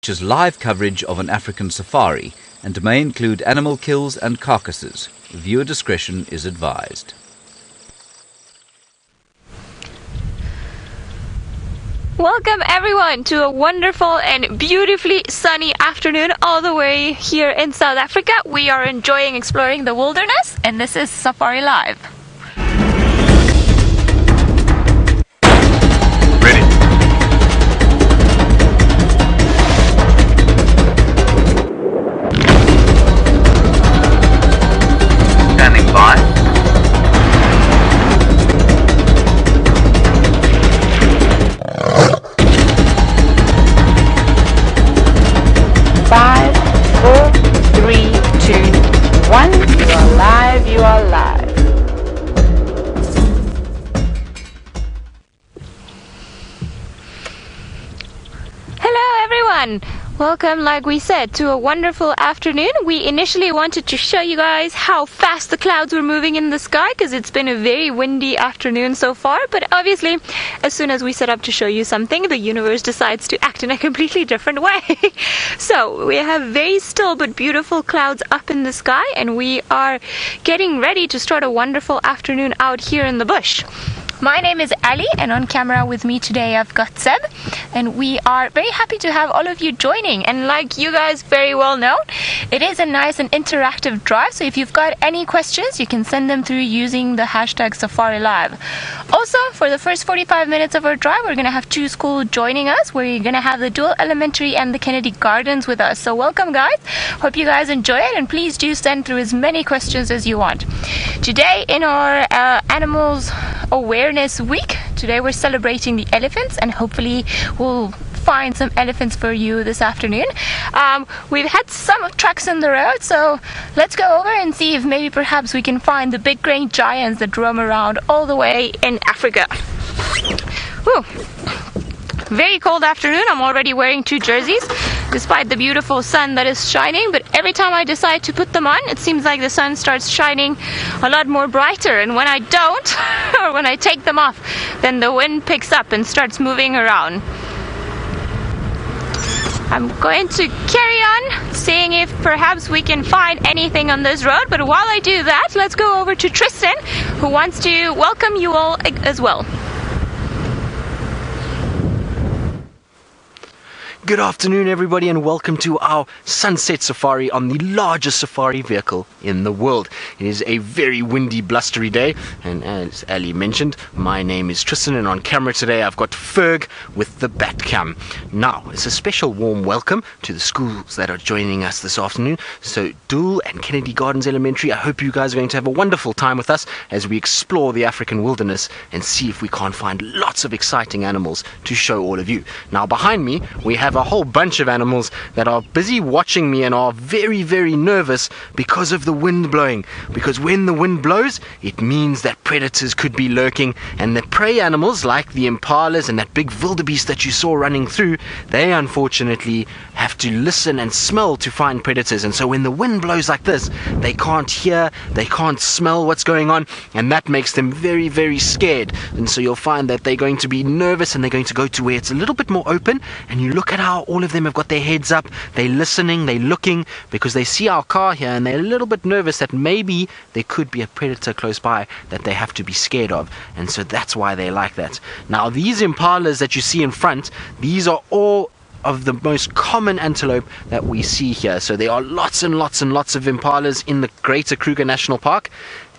Which is live coverage of an African safari and may include animal kills and carcasses. Viewer discretion is advised. Welcome everyone to a wonderful and beautifully sunny afternoon all the way here in South Africa. We are enjoying exploring the wilderness and this is Safari Live. Ready. Standing by. You are live. Hello everyone! Welcome, like we said, to a wonderful afternoon. We initially wanted to show you guys how fast the clouds were moving in the sky because it's been a very windy afternoon so far, but obviously as soon as we set up to show you something, the universe decides to act in a completely different way. So we have very still but beautiful clouds up in the sky and we are getting ready to start a wonderful afternoon out here in the bush. My name is Ali and on camera with me today I've got Seb and we are very happy to have all of you joining, and like you guys very well know, it is a nice and interactive drive, so if you've got any questions you can send them through using the hashtag Safari Live. Also, for the first 45 minutes of our drive we're going to have two schools joining us. We're going to have the Dual Elementary and the Kennedy Gardens with us, so welcome guys. Hope you guys enjoy it and please do send through as many questions as you want. Today in our Animals Awareness Week, today we're celebrating the elephants and hopefully we'll find some elephants for you this afternoon. We've had some tracks on the road, so let's go over and see if maybe perhaps we can find the big grey giants that roam around all the way in Africa. Whew. Very cold afternoon. I'm already wearing two jerseys despite the beautiful sun that is shining, but every time I decide to put them on it seems like the sun starts shining a lot more brighter, and when I don't or when I take them off then the wind picks up and starts moving around. I'm going to carry on seeing if perhaps we can find anything on this road, but while I do that let's go over to Tristan who wants to welcome you all as well. Good afternoon everybody and welcome to our sunset safari on the largest safari vehicle in the world. It is a very windy, blustery day, and as Ali mentioned, my name is Tristan and on camera today I've got Ferg with the Batcam. Now, it's a special warm welcome to the schools that are joining us this afternoon. So Dual and Kennedy Gardens Elementary, I hope you guys are going to have a wonderful time with us as we explore the African wilderness and see if we can't find lots of exciting animals to show all of you. Now behind me we have a whole bunch of animals that are busy watching me and are very, very nervous because of the wind blowing. Because when the wind blows, it means that predators could be lurking, and the prey animals like the impalas and that big wildebeest that you saw running through, they unfortunately have to listen and smell to find predators. And so when the wind blows like this, they can't hear, they can't smell what's going on, and that makes them very, very scared. And so you'll find that they're going to be nervous and they're going to go to where it's a little bit more open, and you look at how all of them have got their heads up, they're listening, they're looking, because they see our car here and they're a little bit nervous that maybe there could be a predator close by that they have to be scared of, and so that's why they like that. Now these impalas that you see in front, these are all of the most common antelope that we see here. So there are lots and lots and lots of impalas in the greater Kruger National Park,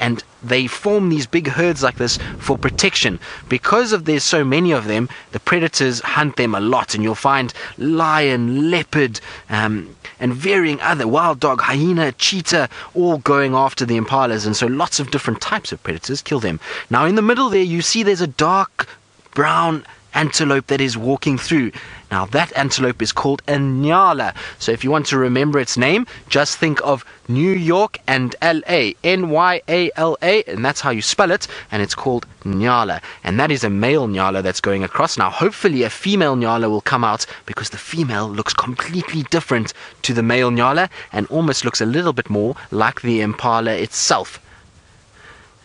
and they form these big herds like this for protection. Because of there's so many of them, the predators hunt them a lot, and you'll find lion, leopard, and varying other wild dog, hyena, cheetah, all going after the impalas, and so lots of different types of predators kill them. Now in the middle there you see there's a dark brown antelope that is walking through. Now that antelope is called a Nyala. So if you want to remember its name, just think of New York and LA, Nyala, and that's how you spell it, and it's called Nyala. And that is a male Nyala that's going across. Now hopefully a female Nyala will come out, because the female looks completely different to the male Nyala and almost looks a little bit more like the Impala itself.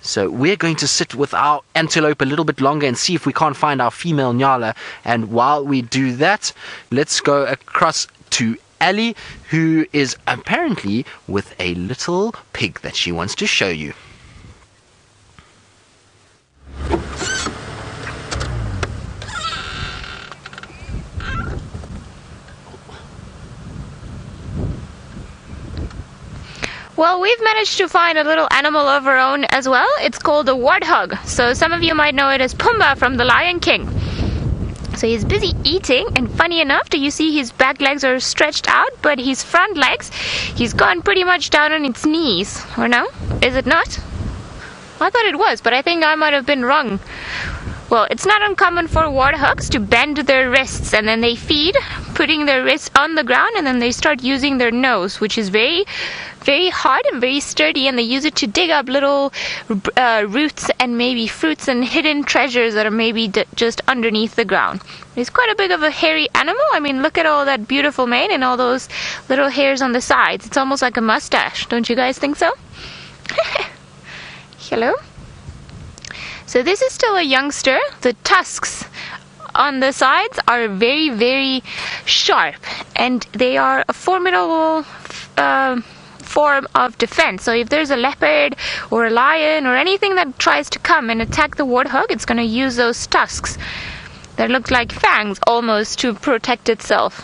So we're going to sit with our antelope a little bit longer and see if we can't find our female Nyala. And while we do that, let's go across Ali, who is apparently with a little pig that she wants to show you. Well, we've managed to find a little animal of our own as well. It's called a warthog. So some of you might know it as Pumbaa from The Lion King. So he's busy eating, and funny enough, do you see his back legs are stretched out, but his front legs, he's gone pretty much down on its knees. Or no? Is it not? I thought it was, but I think I might have been wrong. Well, it's not uncommon for warthogs to bend their wrists, and then they feed, putting their wrists on the ground, and then they start using their nose, which is very, very hard and very sturdy, and they use it to dig up little roots and maybe fruits and hidden treasures that are maybe just underneath the ground. It's quite a big of a hairy animal. I mean, look at all that beautiful mane and all those little hairs on the sides. It's almost like a mustache. Don't you guys think so? Hello? So this is still a youngster. The tusks on the sides are very, very sharp, and they are a formidable form of defense. So if there's a leopard or a lion or anything that tries to come and attack the warthog, it's going to use those tusks that look like fangs almost to protect itself.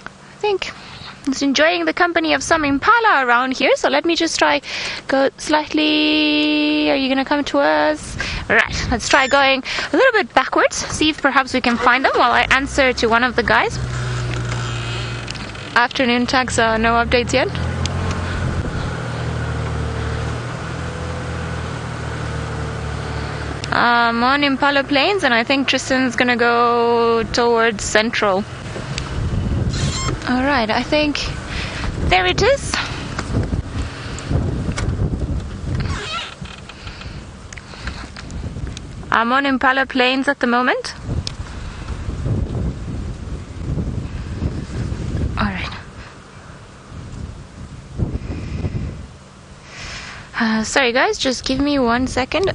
I think it's enjoying the company of some impala around here, so let me just try go slightly. Are you gonna come to us? Right, let's try going a little bit backwards, see if perhaps we can find them while I answer to one of the guys. Afternoon tags, no updates yet. I'm on Impala Plains, and I think Tristan's gonna go towards Central. Alright, I think there it is. I'm on Impala Plains at the moment. Alright. Sorry guys, just give me 1 second.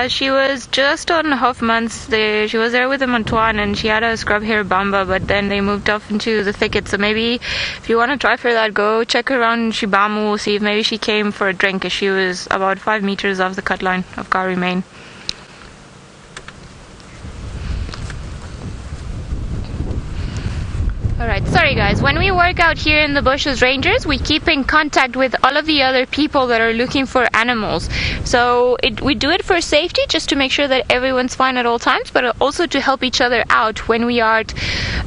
She was just on half months. She was there with the Mantuan, and she had a scrub hair bamba, but then they moved off into the thicket. So maybe if you want to try for that, go check around Shibamu, see if maybe she came for a drink, as she was about 5 meters off the cut line of Kari Main. Alright, sorry guys, when we work out here in the bush as rangers, we keep in contact with all of the other people that are looking for animals. So we do it for safety, just to make sure that everyone's fine at all times, but also to help each other out when we are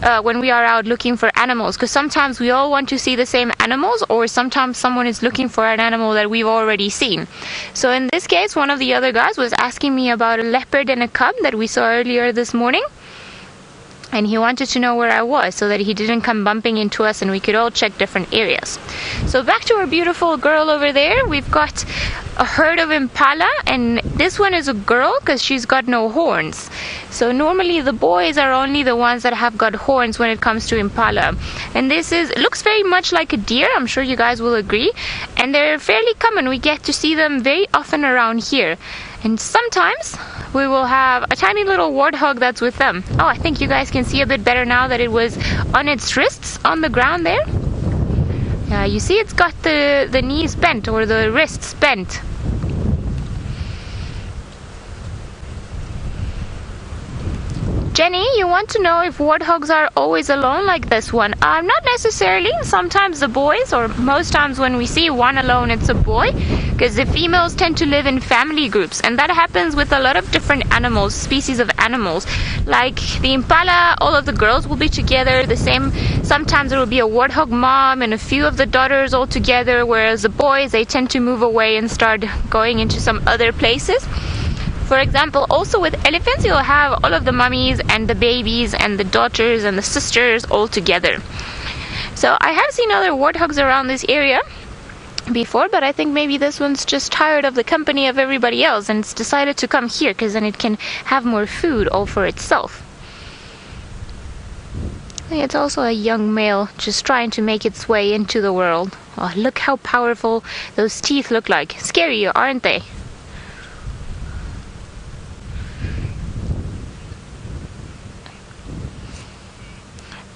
out looking for animals. Because sometimes we all want to see the same animals, or sometimes someone is looking for an animal that we've already seen. So in this case, one of the other guys was asking me about a leopard and a cub that we saw earlier this morning. And he wanted to know where I was so that he didn't come bumping into us and we could all check different areas. So back to our beautiful girl over there. We've got a herd of impala, and this one is a girl because she's got no horns. So normally the boys are only the ones that have got horns when it comes to impala. And it looks very much like a deer, I'm sure you guys will agree. And they're fairly common. We get to see them very often around here. And sometimes we will have a tiny little warthog that's with them. Oh, I think you guys can see a bit better now that it was on its wrists on the ground there. You see it's got the knees bent, or the wrists bent. Jenny, you want to know if warthogs are always alone like this one? Not necessarily. Sometimes the boys, or most times when we see one alone, it's a boy, because the females tend to live in family groups, and that happens with a lot of different animals, species of animals. Like the impala, all of the girls will be together. The same, sometimes there will be a warthog mom and a few of the daughters all together, whereas the boys, they tend to move away and start going into some other places. For example, also with elephants, you'll have all of the mummies and the babies and the daughters and the sisters all together. So I have seen other warthogs around this area before, but I think maybe this one's just tired of the company of everybody else and it's decided to come here because then it can have more food all for itself. It's also a young male just trying to make its way into the world. Oh, look how powerful those teeth look like. Scary, aren't they?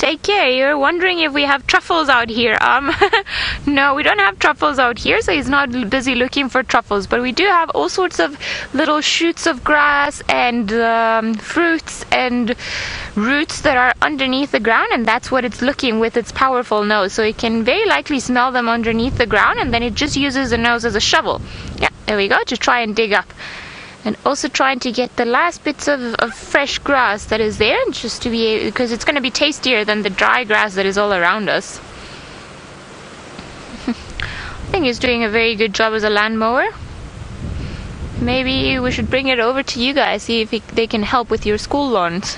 take care. You're wondering if we have truffles out here. No, we don't have truffles out here, so he's not busy looking for truffles. But we do have all sorts of little shoots of grass and fruits and roots that are underneath the ground, and that's what it's looking with its powerful nose. So it can very likely smell them underneath the ground, and then it just uses the nose as a shovel. Yeah, there we go, to try and dig up. And also trying to get the last bits of fresh grass that is there, just to be, because it's going to be tastier than the dry grass that is all around us. I think he's doing a very good job as a land mower. Maybe we should bring it over to you guys, see if they can help with your school lawns.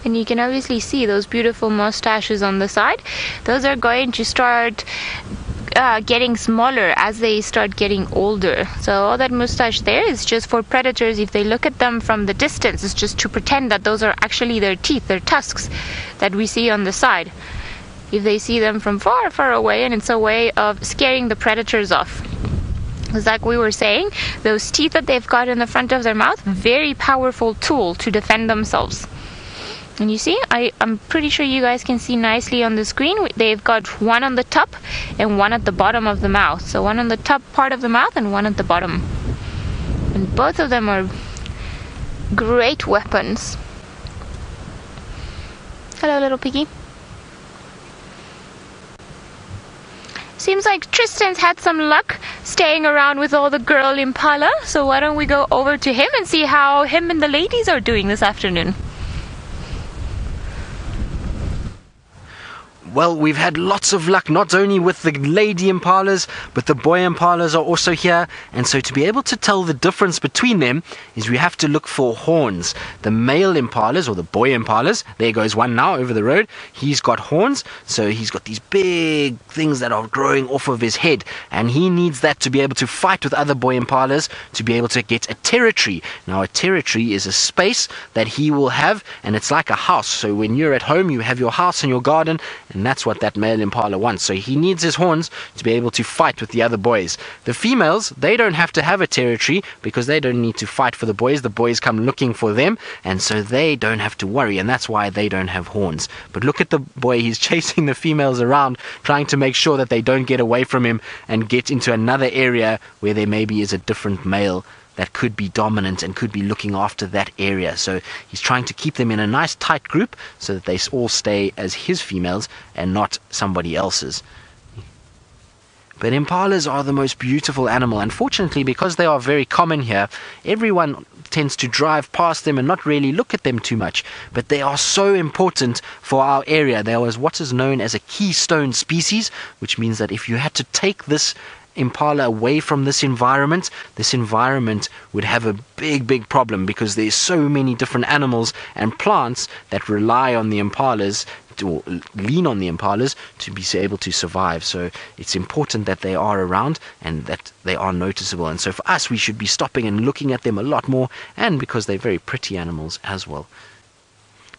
And you can obviously see those beautiful mustaches on the side. Those are going to start getting smaller as they start getting older. So all that mustache there is just for predators. If they look at them from the distance, it's just to pretend that those are actually their teeth, their tusks that we see on the side. If they see them from far, far away, and it's a way of scaring the predators off. It's like we were saying, those teeth that they've got in the front of their mouth, very powerful tool to defend themselves. And you see, I'm pretty sure you guys can see nicely on the screen, they've got one on the top and one at the bottom of the mouth. So one on the top part of the mouth and one at the bottom. And both of them are great weapons. Hello, little piggy. Seems like Tristan's had some luck staying around with all the girl Impala. So why don't we go over to him and see how him and the ladies are doing this afternoon. Well, we've had lots of luck, not only with the lady impalas, but the boy impalas are also here. And so to be able to tell the difference between them is we have to look for horns. The male impalas, or the boy impalas, there goes one now over the road. He's got horns, so he's got these big things that are growing off of his head. And he needs that to be able to fight with other boy impalas, to be able to get a territory. Now, a territory is a space that he will have, and it's like a house. So when you're at home, you have your house and your garden, and that's what that male impala wants. So he needs his horns to be able to fight with the other boys. The females, they don't have to have a territory because they don't need to fight for the boys. The boys come looking for them, and so they don't have to worry, and that's why they don't have horns. But look at the boy, he's chasing the females around, trying to make sure that they don't get away from him and get into another area where there maybe is a different male that could be dominant and could be looking after that area. So he's trying to keep them in a nice tight group so that they all stay as his females and not somebody else's. But impalas are the most beautiful animal. Unfortunately, because they are very common here, everyone tends to drive past them and not really look at them too much. But they are so important for our area. They are what is known as a keystone species, which means that if you had to take this impala away from this environment would have a big problem, because there's so many different animals and plants that rely on the impalas or lean on the impalas to be able to survive. So it's important that they are around and that they are noticeable. And so for us, we should be stopping and looking at them a lot more, and because they're very pretty animals as well.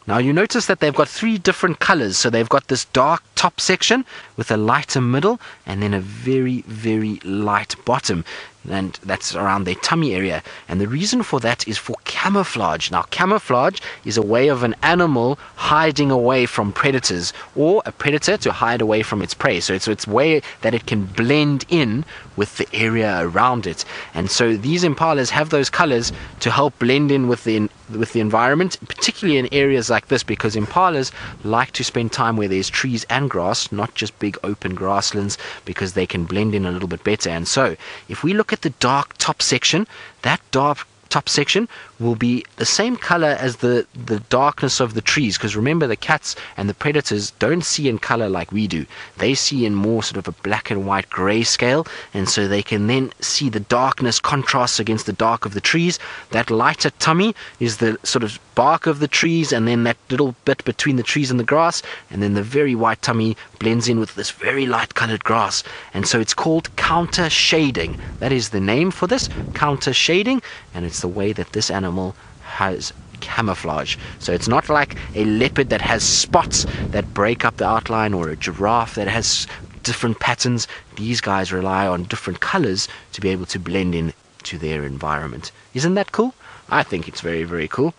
Now you notice that they've got three different colors. So they've got this dark top section with a lighter middle and then a very light bottom, and that's around their tummy area. And the reason for that is for camouflage. Now camouflage is a way of an animal hiding away from predators, or a predator to hide away from its prey. So it's a way that it can blend in with the area around it. And so these impalas have those colors to help blend in with the environment, particularly in areas like this, because impalas like to spend time where there's trees and grass, not just big open grasslands, because they can blend in a little bit better. And so if we look at the dark top section, that dark top section will be the same color as the darkness of the trees, because remember, the cats and the predators don't see in color like we do. They see in more sort of a black and white gray scale, and so they can then see the darkness contrasts against the dark of the trees. That lighter tummy is the sort of bark of the trees, and then that little bit between the trees and the grass, and then the very white tummy blends in with this very light colored grass. And so it's called counter shading. That is the name for this, counter shading, and it's the way that this animal has camouflage. So it's not like a leopard that has spots that break up the outline, or a giraffe that has different patterns. These guys rely on different colors to be able to blend in to their environment. Isn't that cool? I think it's very cool.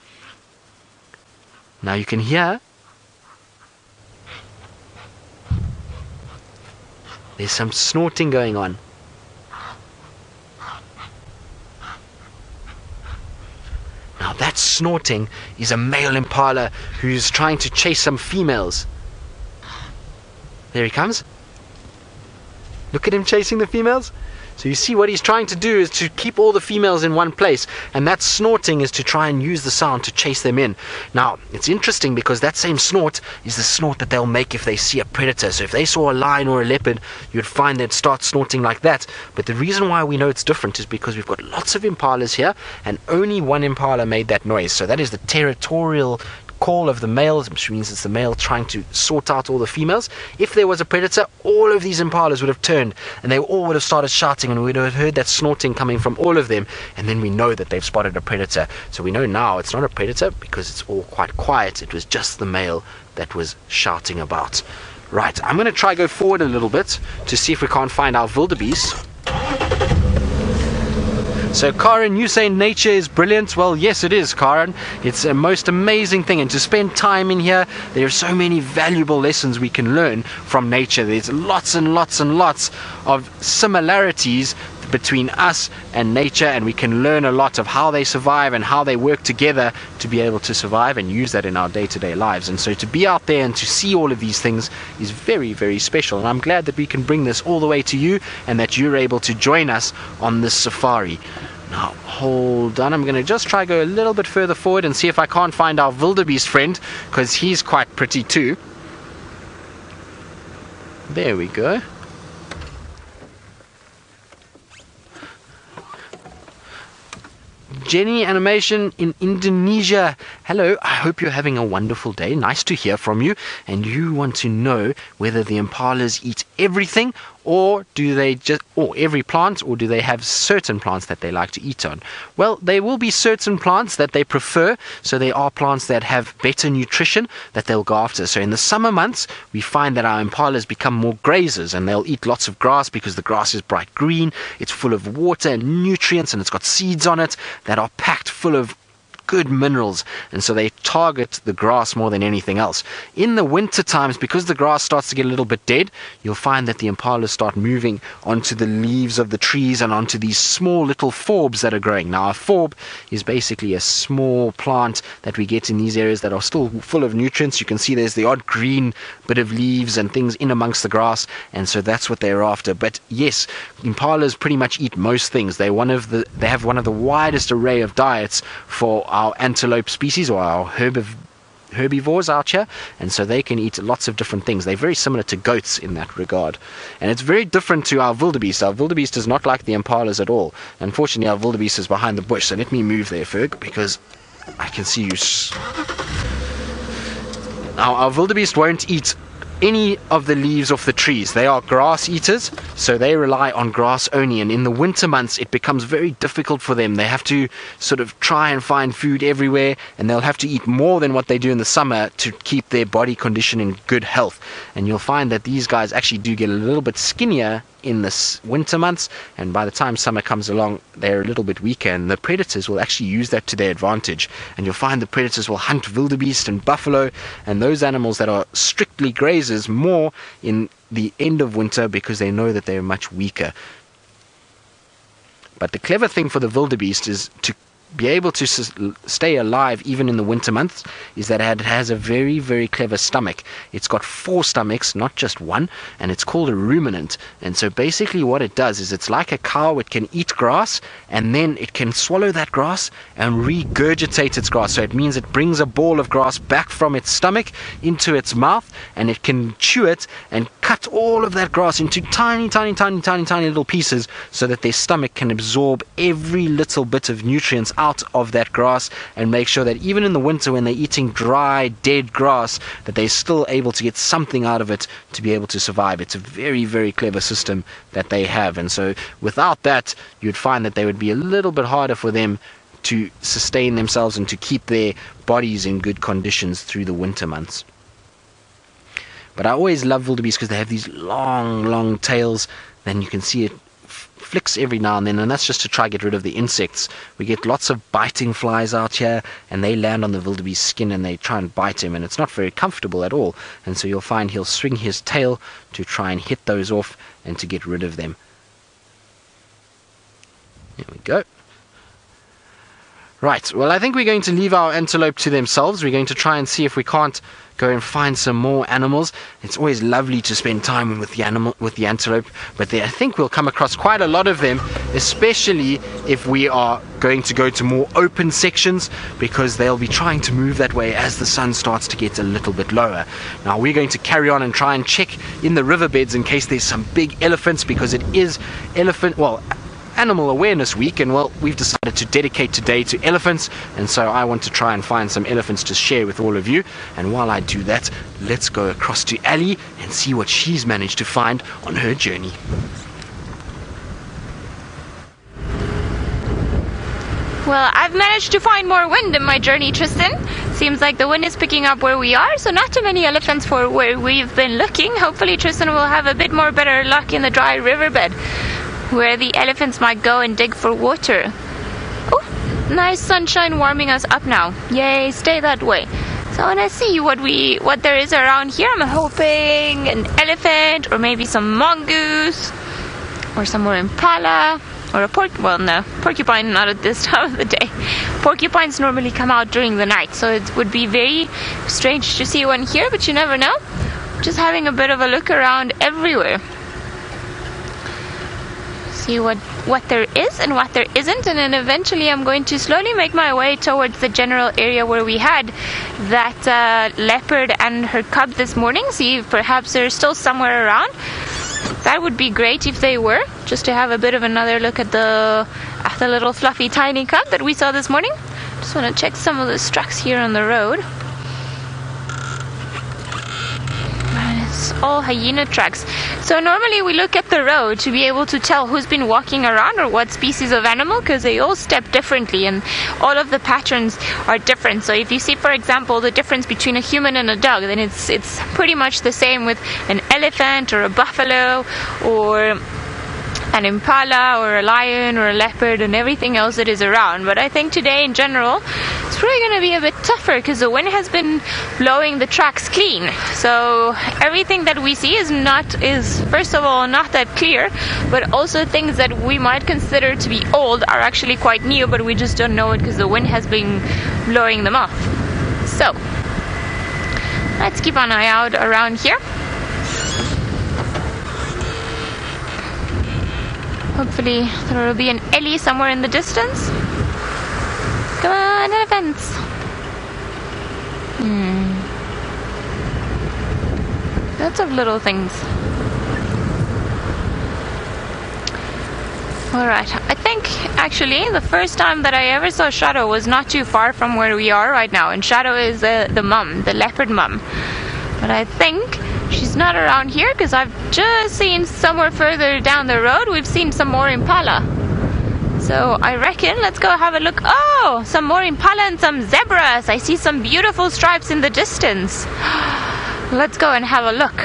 Now you can hear there's some snorting going on. Now that snorting is a male impala who's trying to chase some females. There he comes. Look at him chasing the females. So you see what he's trying to do is to keep all the females in one place, and that snorting is to try and use the sound to chase them in. Now, it's interesting because that same snort is the snort that they'll make if they see a predator. So if they saw a lion or a leopard, you'd find they'd start snorting like that. But the reason why we know it's different is because we've got lots of impalas here, and only one impala made that noise. So that is the territorial call of the males, which means it's the male trying to sort out all the females. If there was a predator, all of these impalas would have turned and they all would have started shouting, and we would have heard that snorting coming from all of them, and then we know that they've spotted a predator. So we know now it's not a predator because it's all quite quiet. It was just the male that was shouting about. Right, I'm going to try go forward a little bit to see if we can't find our wildebeest. So Karen, you say nature is brilliant. Well, yes it is, Karen. It's a most amazing thing, and to spend time in here, there are so many valuable lessons we can learn from nature. There's lots and lots and lots of similarities between us and nature, and we can learn a lot of how they survive and how they work together to be able to survive and use that in our day-to-day lives. And so to be out there and to see all of these things is very, very special, and I'm glad that we can bring this all the way to you and that you're able to join us on this safari. Now hold on, I'm going to just try go a little bit further forward and see if I can't find our wildebeest friend, because he's quite pretty too. There we go. Jenny Animation in Indonesia. Hello, I hope you're having a wonderful day. Nice to hear from you. And you want to know whether the impalas eat everything, or do they just, or every plant, or do they have certain plants that they like to eat on? Well, there will be certain plants that they prefer. So there are plants that have better nutrition that they'll go after. So in the summer months, we find that our impalas become more grazers, and they'll eat lots of grass because the grass is bright green. It's full of water and nutrients, and it's got seeds on it that are packed full of good minerals, and so they target the grass more than anything else. In the winter times, because the grass starts to get a little bit dead, you'll find that the impalas start moving onto the leaves of the trees and onto these small little forbs that are growing. Now a forb is basically a small plant that we get in these areas that are still full of nutrients. You can see there's the odd green bit of leaves and things in amongst the grass, and so that's what they're after. But yes, impalas pretty much eat most things. They have one of the widest array of diets for our antelope species, or our herbivores out here, and so they can eat lots of different things. They're very similar to goats in that regard, and it's very different to our wildebeest. Our wildebeest is not like the impalas at all. Unfortunately, our wildebeest is behind the bush, so let me move there, Ferg, because I can see you. Now our wildebeest won't eat any of the leaves off the trees. They are grass eaters, so they rely on grass only, and in the winter months it becomes very difficult for them. They have to sort of try and find food everywhere, and they'll have to eat more than what they do in the summer to keep their body condition in good health. And you'll find that these guys actually do get a little bit skinnier in the winter months, and by the time summer comes along, they're a little bit weaker, and the predators will actually use that to their advantage. And you'll find the predators will hunt wildebeest and buffalo and those animals that are strictly grazers more in the end of winter, because they know that they're much weaker. But the clever thing for the wildebeest is to be able to stay alive even in the winter months is that it has a very, very clever stomach. It's got 4 stomachs, not just one, and it's called a ruminant. And so basically what it does is it's like a cow. It can eat grass, and then it can swallow that grass and regurgitate its grass. So it means it brings a ball of grass back from its stomach into its mouth, and it can chew it and cut all of that grass into tiny, tiny, tiny, tiny, tiny little pieces, so that their stomach can absorb every little bit of nutrients out of that grass, and make sure that even in the winter when they're eating dry, dead grass, that they're still able to get something out of it to be able to survive. It's a very, very clever system that they have, and so without that, you'd find that they would be a little bit harder for them to sustain themselves and to keep their bodies in good conditions through the winter months. But I always love wildebeest because they have these long, long tails. Then you can see it flicks every now and then, and that's just to try get rid of the insects. We get lots of biting flies out here, and they land on the wildebeest's skin and they try and bite him, and it's not very comfortable at all. And so you'll find he'll swing his tail to try and hit those off and to get rid of them. There we go. Right, well, I think we're going to leave our antelope to themselves. We're going to try and see if we can't go and find some more animals. It's always lovely to spend time with the antelope, but I think we'll come across quite a lot of them, especially if we are going to go to more open sections, because they'll be trying to move that way as the sun starts to get a little bit lower. Now we're going to carry on and try and check in the riverbeds in case there's some big elephants, because it is Animal Awareness Week, and well, we've decided to dedicate today to elephants, and so I want to try and find some elephants to share with all of you. And while I do that, let's go across to Ali and see what she's managed to find on her journey. Well, I've managed to find more wind in my journey, Tristan. Seems like the wind is picking up where we are, so not too many elephants for where we've been looking. Hopefully Tristan will have a bit more better luck in the dry riverbed, where the elephants might go and dig for water. Oh, nice sunshine warming us up now. Yay, stay that way. So when I see what there is around here, I'm hoping an elephant, or maybe some mongoose, or some more impala, or a porcupine not at this time of the day. Porcupines normally come out during the night, so it would be very strange to see one here, but you never know. Just having a bit of a look around everywhere. See what there is and what there isn't, and then eventually I'm going to slowly make my way towards the general area where we had that leopard and her cub this morning. See if perhaps they're still somewhere around. That would be great if they were, just to have a bit of another look at the little fluffy tiny cub that we saw this morning. Just want to check some of the tracks here on the road. It's all hyena tracks. So normally we look at the road to be able to tell who's been walking around or what species of animal, because they all step differently and all of the patterns are different. So if you see, for example, the difference between a human and a dog, then it's pretty much the same with an elephant or a buffalo or an impala or a lion or a leopard and everything else that is around. But I think today in general it's really going to be a bit tougher, because the wind has been blowing the tracks clean. So everything that we see is first of all not that clear, but also things that we might consider to be old are actually quite new, but we just don't know it because the wind has been blowing them off. So let's keep an eye out around here. Hopefully there will be an Ellie somewhere in the distance. Come on, elephants! Lots of little things. Alright, I think actually the first time that I ever saw Shadow was not too far from where we are right now. And Shadow is the leopard mum. But I think she's not around here, because I've just seen somewhere further down the road, we've seen some more impala. So I reckon let's go have a look. Oh, some more impala and some zebras. I see some beautiful stripes in the distance. Let's go and have a look.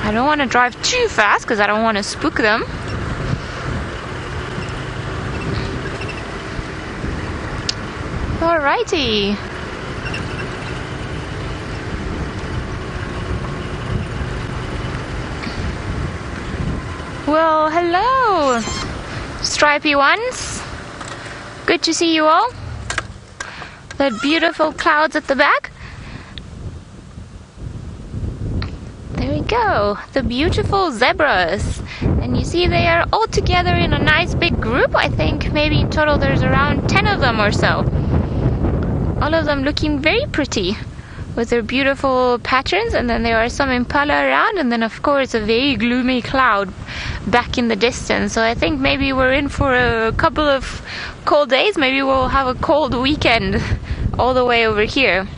I don't want to drive too fast because I don't want to spook them. Alrighty. Well, hello, stripy ones. Good to see you all. The beautiful clouds at the back. There we go, the beautiful zebras. And you see they are all together in a nice big group. I think maybe in total there's around 10 of them or so. All of them looking very pretty with their beautiful patterns, and then there are some impala around, and then of course a very gloomy cloud back in the distance. So I think maybe we're in for a couple of cold days. Maybe we'll have a cold weekend all the way over here.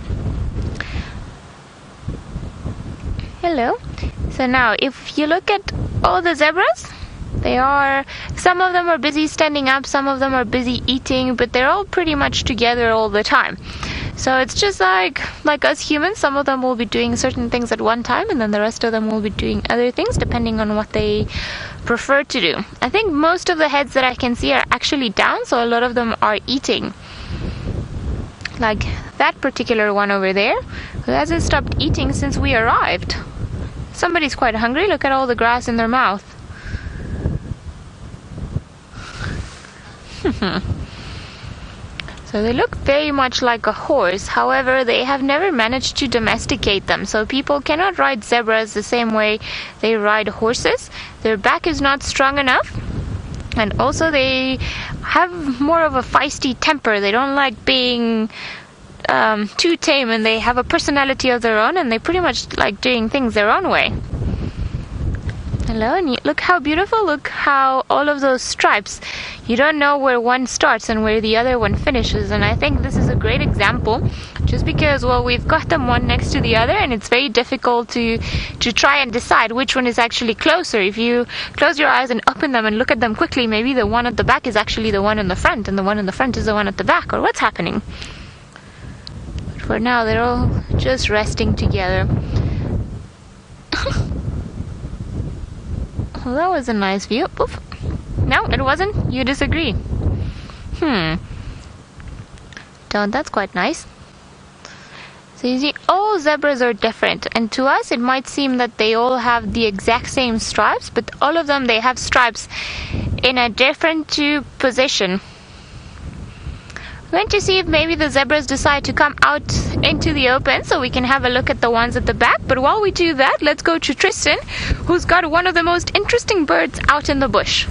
Hello. So now if you look at all the zebras, some of them are busy standing up, some of them are busy eating, but they're all pretty much together all the time. So it's just like us humans, some of them will be doing certain things at one time, and then the rest of them will be doing other things depending on what they prefer to do. I think most of the heads that I can see are actually down, so a lot of them are eating. Like that particular one over there, who hasn't stopped eating since we arrived. Somebody's quite hungry. Look at all the grass in their mouth. So they look very much like a horse. However, they have never managed to domesticate them. So people cannot ride zebras the same way they ride horses. Their back is not strong enough. And also they have more of a feisty temper. They don't like being too tame, and they have a personality of their own, and they pretty much like doing things their own way. Hello, and look how beautiful. Look how all of those stripes, you don't know where one starts and where the other one finishes. And I think this is a great example, just because, well, we've got them one next to the other, and it's very difficult to try and decide which one is actually closer. If you close your eyes and open them and look at them quickly, maybe the one at the back is actually the one in the front, and the one in the front is the one at the back, or what's happening. But for now, they're all just resting together. Well, that was a nice view. Oof. No, it wasn't. You disagree. That's quite nice. So you see, all zebras are different, and to us it might seem that they all have the exact same stripes, but all of them, they have stripes in a different position. I'm going to see if maybe the zebras decide to come out into the open so we can have a look at the ones at the back. But while we do that, let's go to Tristan, who's got one of the most interesting birds out in the bush.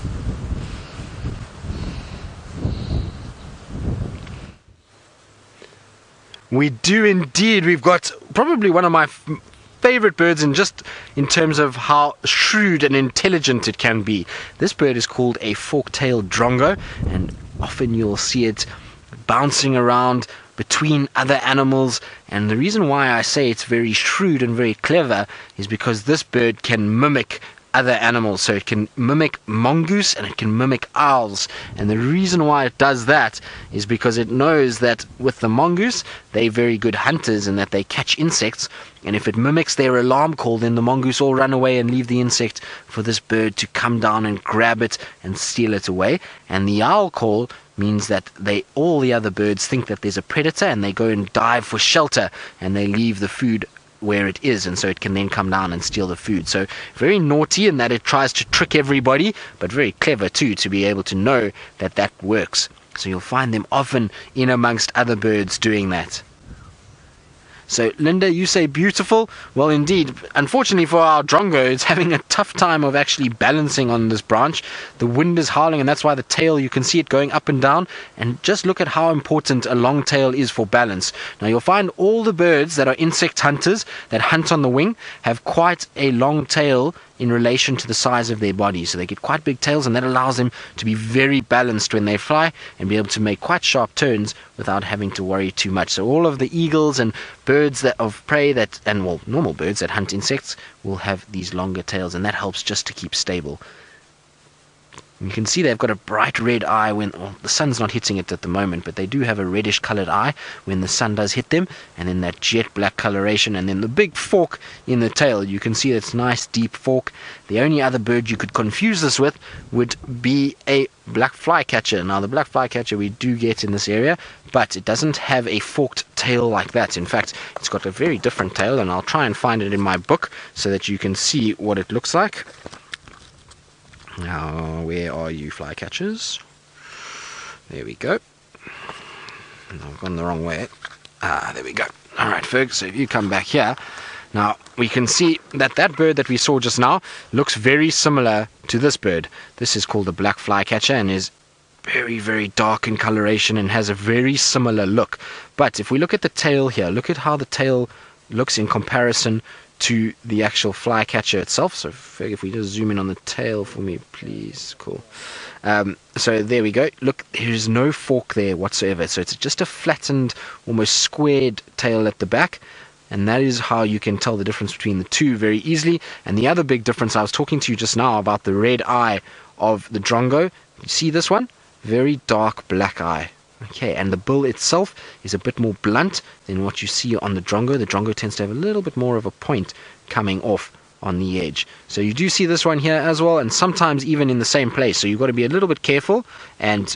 We do indeed. We've got probably one of my favorite birds, and just in terms of how shrewd and intelligent it can be. This bird is called a fork-tailed drongo, and often you'll see it bouncing around between other animals. And the reason why I say it's very shrewd and very clever is because this bird can mimic other animals. So it can mimic mongoose and it can mimic owls, and the reason why it does that is because it knows that with the mongoose, they're very good hunters and that they catch insects, and if it mimics their alarm call, then the mongoose will run away and leave the insect for this bird to come down and grab it and steal it away. And the owl call means that all the other birds think that there's a predator, and they go and dive for shelter, and they leave the food where it is, and so it can then come down and steal the food. So very naughty in that it tries to trick everybody, but very clever too, to be able to know that that works. So you'll find them often in amongst other birds doing that. So Linda, you say beautiful. Well, indeed, unfortunately for our drongo, it's having a tough time of actually balancing on this branch. The wind is howling, and that's why the tail, you can see it going up and down. And just look at how important a long tail is for balance. Now you'll find all the birds that are insect hunters that hunt on the wing have quite a long tail in relation to the size of their body. So they get quite big tails, and that allows them to be very balanced when they fly and be able to make quite sharp turns without having to worry too much. So all of the eagles and birds that of prey normal birds that hunt insects will have these longer tails, and that helps just to keep stable. You can see they've got a bright red eye when the sun's not hitting it at the moment, but they do have a reddish colored eye when the sun does hit them, and then that jet black coloration, and then the big fork in the tail. You can see it's nice deep fork. The only other bird you could confuse this with would be a black flycatcher. Now the black flycatcher we do get in this area, but it doesn't have a forked tail like that. In fact, it's got a very different tail, and I'll try and find it in my book so that you can see what it looks like. Now, where are you, flycatchers? There we go. I've gone the wrong way. There we go. Alright, Ferg, so if you come back here, now we can see that that bird that we saw just now looks very similar to this bird. This is called a black flycatcher and is very, very dark in coloration and has a very similar look. But if we look at the tail here, look at how the tail looks in comparison to the actual flycatcher itself. So if we just zoom in on the tail for me, please. Cool. So there we go. Look, there's no fork there whatsoever. So it's just a flattened, almost squared tail at the back. And that is how you can tell the difference between the two very easily. And the other big difference, I was talking to you just now about the red eye of the drongo. You see this one? Very dark black eye. Okay, and the bill itself is a bit more blunt than what you see on the Drongo. The Drongo tends to have a little bit more of a point coming off on the edge. So you do see this one here as well, and sometimes even in the same place. So you've got to be a little bit careful and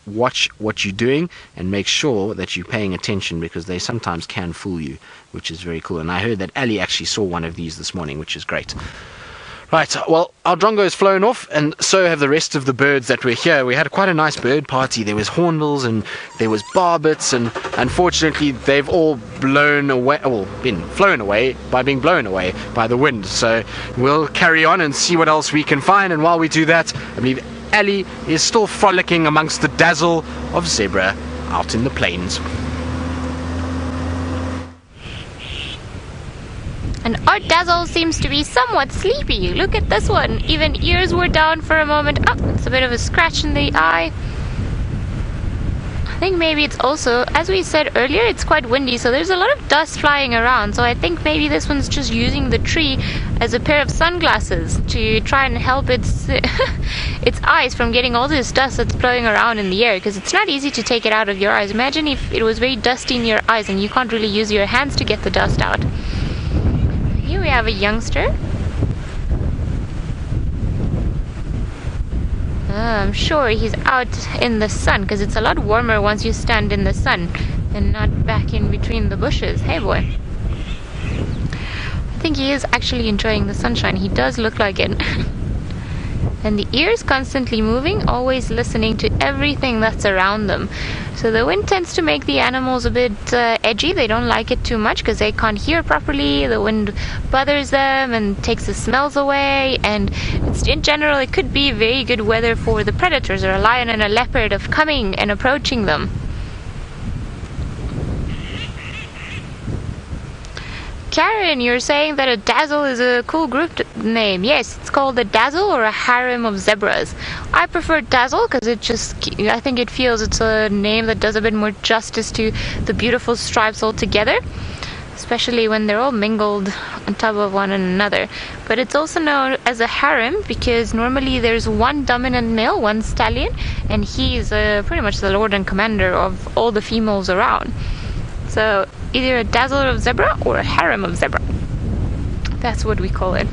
watch what you're doing and make sure that you're paying attention, because they sometimes can fool you, which is very cool. And I heard that Ali actually saw one of these this morning, which is great. Right, well, our Drongo has flown off, and so have the rest of the birds that were here. We had quite a nice bird party. There was hornbills and there was barbets, and unfortunately they've all blown away, well, been flown away by being blown away by the wind. So we'll carry on and see what else we can find, and while we do that, I believe Ali is still frolicking amongst the dazzle of zebra out in the plains. And our Dazzle seems to be somewhat sleepy. Look at this one. Even ears were down for a moment. Oh, it's a bit of a scratch in the eye. I think maybe it's also, as we said earlier, it's quite windy, so there's a lot of dust flying around. So I think maybe this one's just using the tree as a pair of sunglasses to try and help its its eyes from getting all this dust that's blowing around in the air, because it's not easy to take it out of your eyes. Imagine if it was very dusty in your eyes and you can't really use your hands to get the dust out. Here we have a youngster. I'm sure he's out in the sun, because it's a lot warmer once you stand in the sun and not back in between the bushes. Hey boy. I think he is actually enjoying the sunshine. He does look like it. And the ears constantly moving, always listening to everything that's around them. So the wind tends to make the animals a bit edgy. They don't like it too much because they can't hear properly. The wind bothers them and takes the smells away. And in general, it could be very good weather for the predators, or a lion and a leopard, of coming and approaching them. Karen, you're saying that a Dazzle is a cool group name. Yes, it's called a Dazzle or a harem of zebras. I prefer Dazzle because I think it feels it's a name that does a bit more justice to the beautiful stripes all together, especially when they're all mingled on top of one another. But it's also known as a harem because normally there's one dominant male, one stallion, and he's pretty much the lord and commander of all the females around. So either a Dazzle of zebra or a harem of zebra. That's what we call it.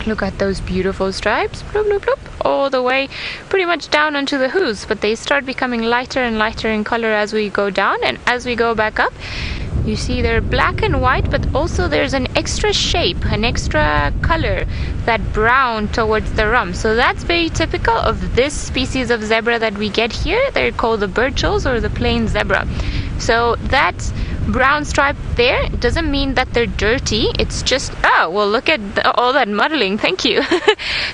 Look at those beautiful stripes, bloop, bloop, bloop, all the way pretty much down onto the hooves, but they start becoming lighter and lighter in color as we go down, and as we go back up, you see they're black and white, but also there's an extra shape, an extra color, that brown towards the rump. So that's very typical of this species of zebra that we get here. They're called the Burchells or the plain zebra. So that brown stripe there doesn't mean that they're dirty. It's just, oh well, look at all that modeling, thank you.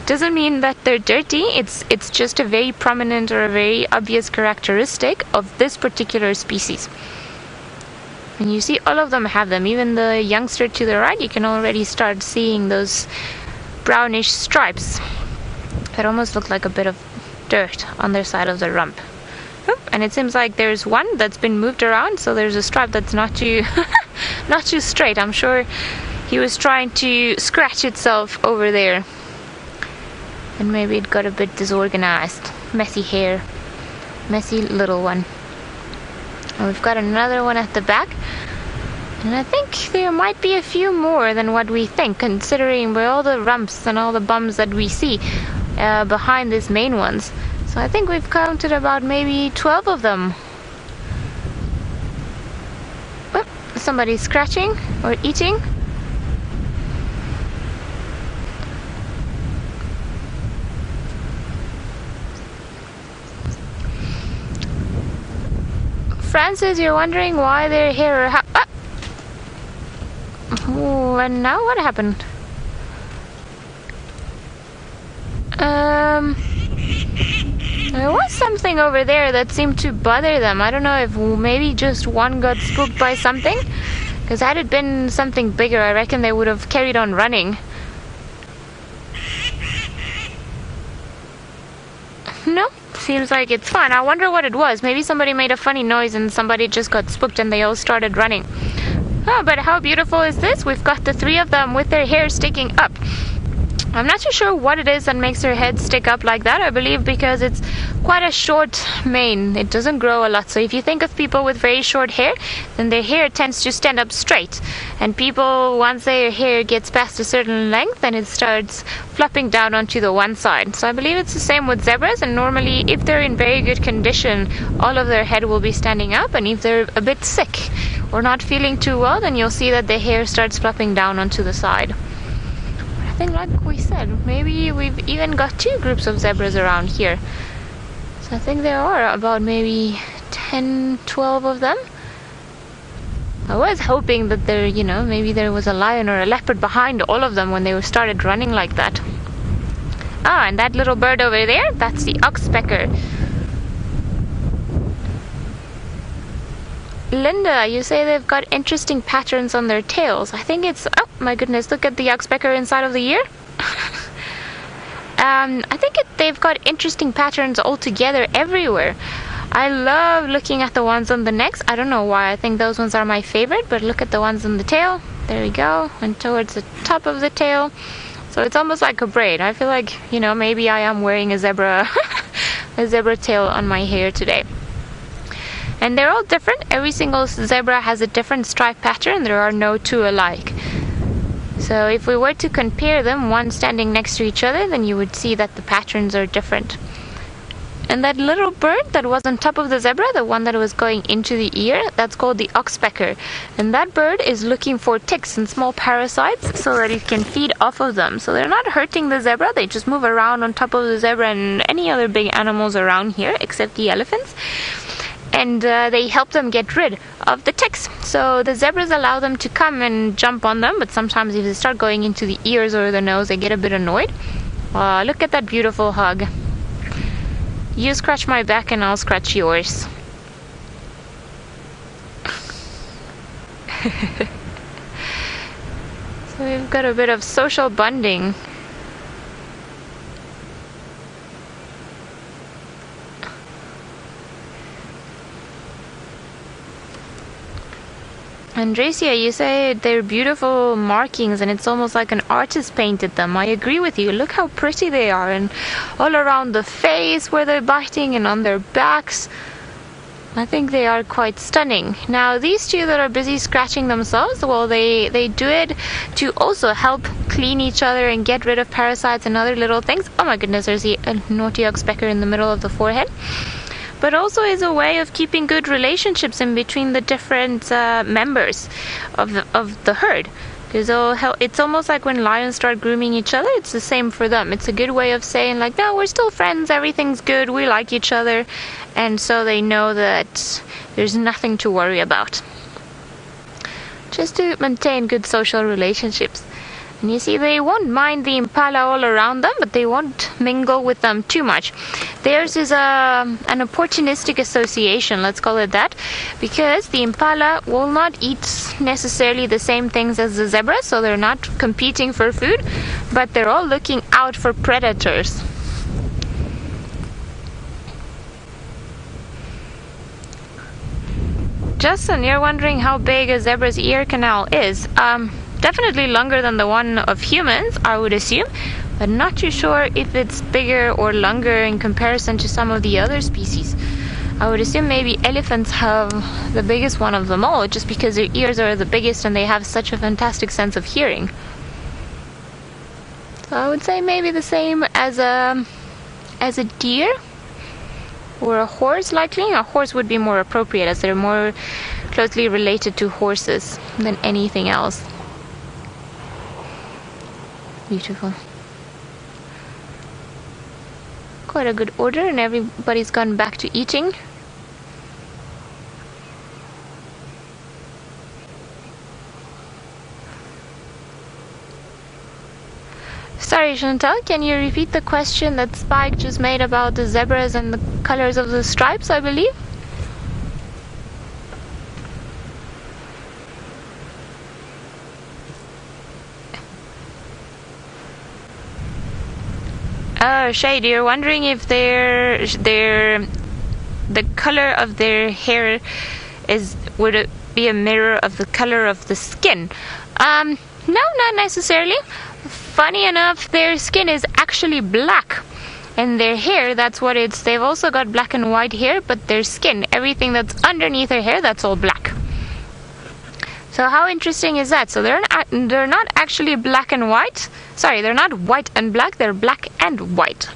Doesn't mean that they're dirty. It's just a very prominent or a very obvious characteristic of this particular species. And you see all of them have them. Even the youngster to the right, you can already start seeing those brownish stripes that almost look like a bit of dirt on their side of the rump. And it seems like there's one that's been moved around, so there's a stripe that's not too not too straight. I'm sure he was trying to scratch itself over there, and maybe it got a bit disorganized. Messy hair, messy little one. And we've got another one at the back, and I think there might be a few more than what we think, considering by all the rumps and all the bums that we see behind these main ones. So I think we've counted about maybe 12 of them. Oh, somebody's scratching or eating. Francis, you're wondering why their hair are oh, and now what happened? There was something over there that seemed to bother them. I don't know if maybe just one got spooked by something, because had it been something bigger, I reckon they would have carried on running. No, seems like it's fine. I wonder what it was. Maybe somebody made a funny noise and somebody just got spooked and they all started running. Oh, but how beautiful is this? We've got the three of them with their hair sticking up. I'm not too sure what it is that makes their head stick up like that. I believe because it's quite a short mane. It doesn't grow a lot. So if you think of people with very short hair, then their hair tends to stand up straight. And people, once their hair gets past a certain length, then it starts flopping down onto the one side. So I believe it's the same with zebras. And normally, if they're in very good condition, all of their head will be standing up. And if they're a bit sick or not feeling too well, then you'll see that the hair starts flopping down onto the side. I think, like we said, maybe we've even got 2 groups of zebras around here. So I think there are about maybe 10, 12 of them. I was hoping that there, you know, maybe there was a lion or a leopard behind all of them when they started running like that. Ah, and that little bird over there, that's the oxpecker. Linda, you say they've got interesting patterns on their tails. I think it's... Oh, my goodness, look at the oxpecker inside of the ear. I think they've got interesting patterns altogether everywhere. I love looking at the ones on the necks. I don't know why. I think those ones are my favorite, but look at the ones on the tail. There we go. And towards the top of the tail. So it's almost like a braid. I feel like, you know, maybe I am wearing a zebra a zebra tail on my hair today. And they're all different. Every single zebra has a different stripe pattern. There are no 2 alike. So if we were to compare them, one standing next to each other, then you would see that the patterns are different. And that little bird that was on top of the zebra, the one that was going into the ear, that's called the oxpecker. And that bird is looking for ticks and small parasites so that it can feed off of them. So they're not hurting the zebra, they just move around on top of the zebra and any other big animals around here, except the elephants. And they help them get rid of the ticks. So the zebras allow them to come and jump on them, but sometimes if they start going into the ears or the nose, they get a bit annoyed. Look at that beautiful hug. You scratch my back and I'll scratch yours. So we've got a bit of social bonding. Andresia, you say they're beautiful markings and it's almost like an artist painted them. I agree with you. Look how pretty they are, and all around the face where they're biting and on their backs. I think they are quite stunning. Now these 2 that are busy scratching themselves, well, they do it to also help clean each other and get rid of parasites and other little things. Oh my goodness, there's a naughty oxpecker in the middle of the forehead. But also is a way of keeping good relationships in between the different members of the herd. Because it's almost like when lions start grooming each other, it's the same for them. It's a good way of saying, like, no, we're still friends, everything's good, we like each other. And so they know that there's nothing to worry about. Just to maintain good social relationships. And you see, they won't mind the impala all around them, but they won't mingle with them too much. Theirs is an opportunistic association, let's call it that, because the impala will not eat necessarily the same things as the zebra, so they're not competing for food, but they're all looking out for predators. Justin, you're wondering how big a zebra's ear canal is. Definitely longer than the one of humans, I would assume, but not too sure if it's bigger or longer in comparison to some of the other species. I would assume maybe elephants have the biggest one of them all, just because their ears are the biggest and they have such a fantastic sense of hearing. So I would say maybe the same as a deer or a horse, likely. A horse would be more appropriate as they're more closely related to horses than anything else. Beautiful. Quite a good order, and everybody's gone back to eating. Sorry, Chantal, can you repeat the question that Spike just made about the zebras and the colors of the stripes, I believe? Oh, Shade, you're wondering if the color of their hair would it be a mirror of the color of the skin? No, not necessarily. funny enough, their skin is actually black. And their hair, that's what it's, they've also got black and white hair, but their skin, everything that's underneath their hair, that's all black. So how interesting is that? So they're not actually black and white. Sorry, they're not white and black, they're black and white.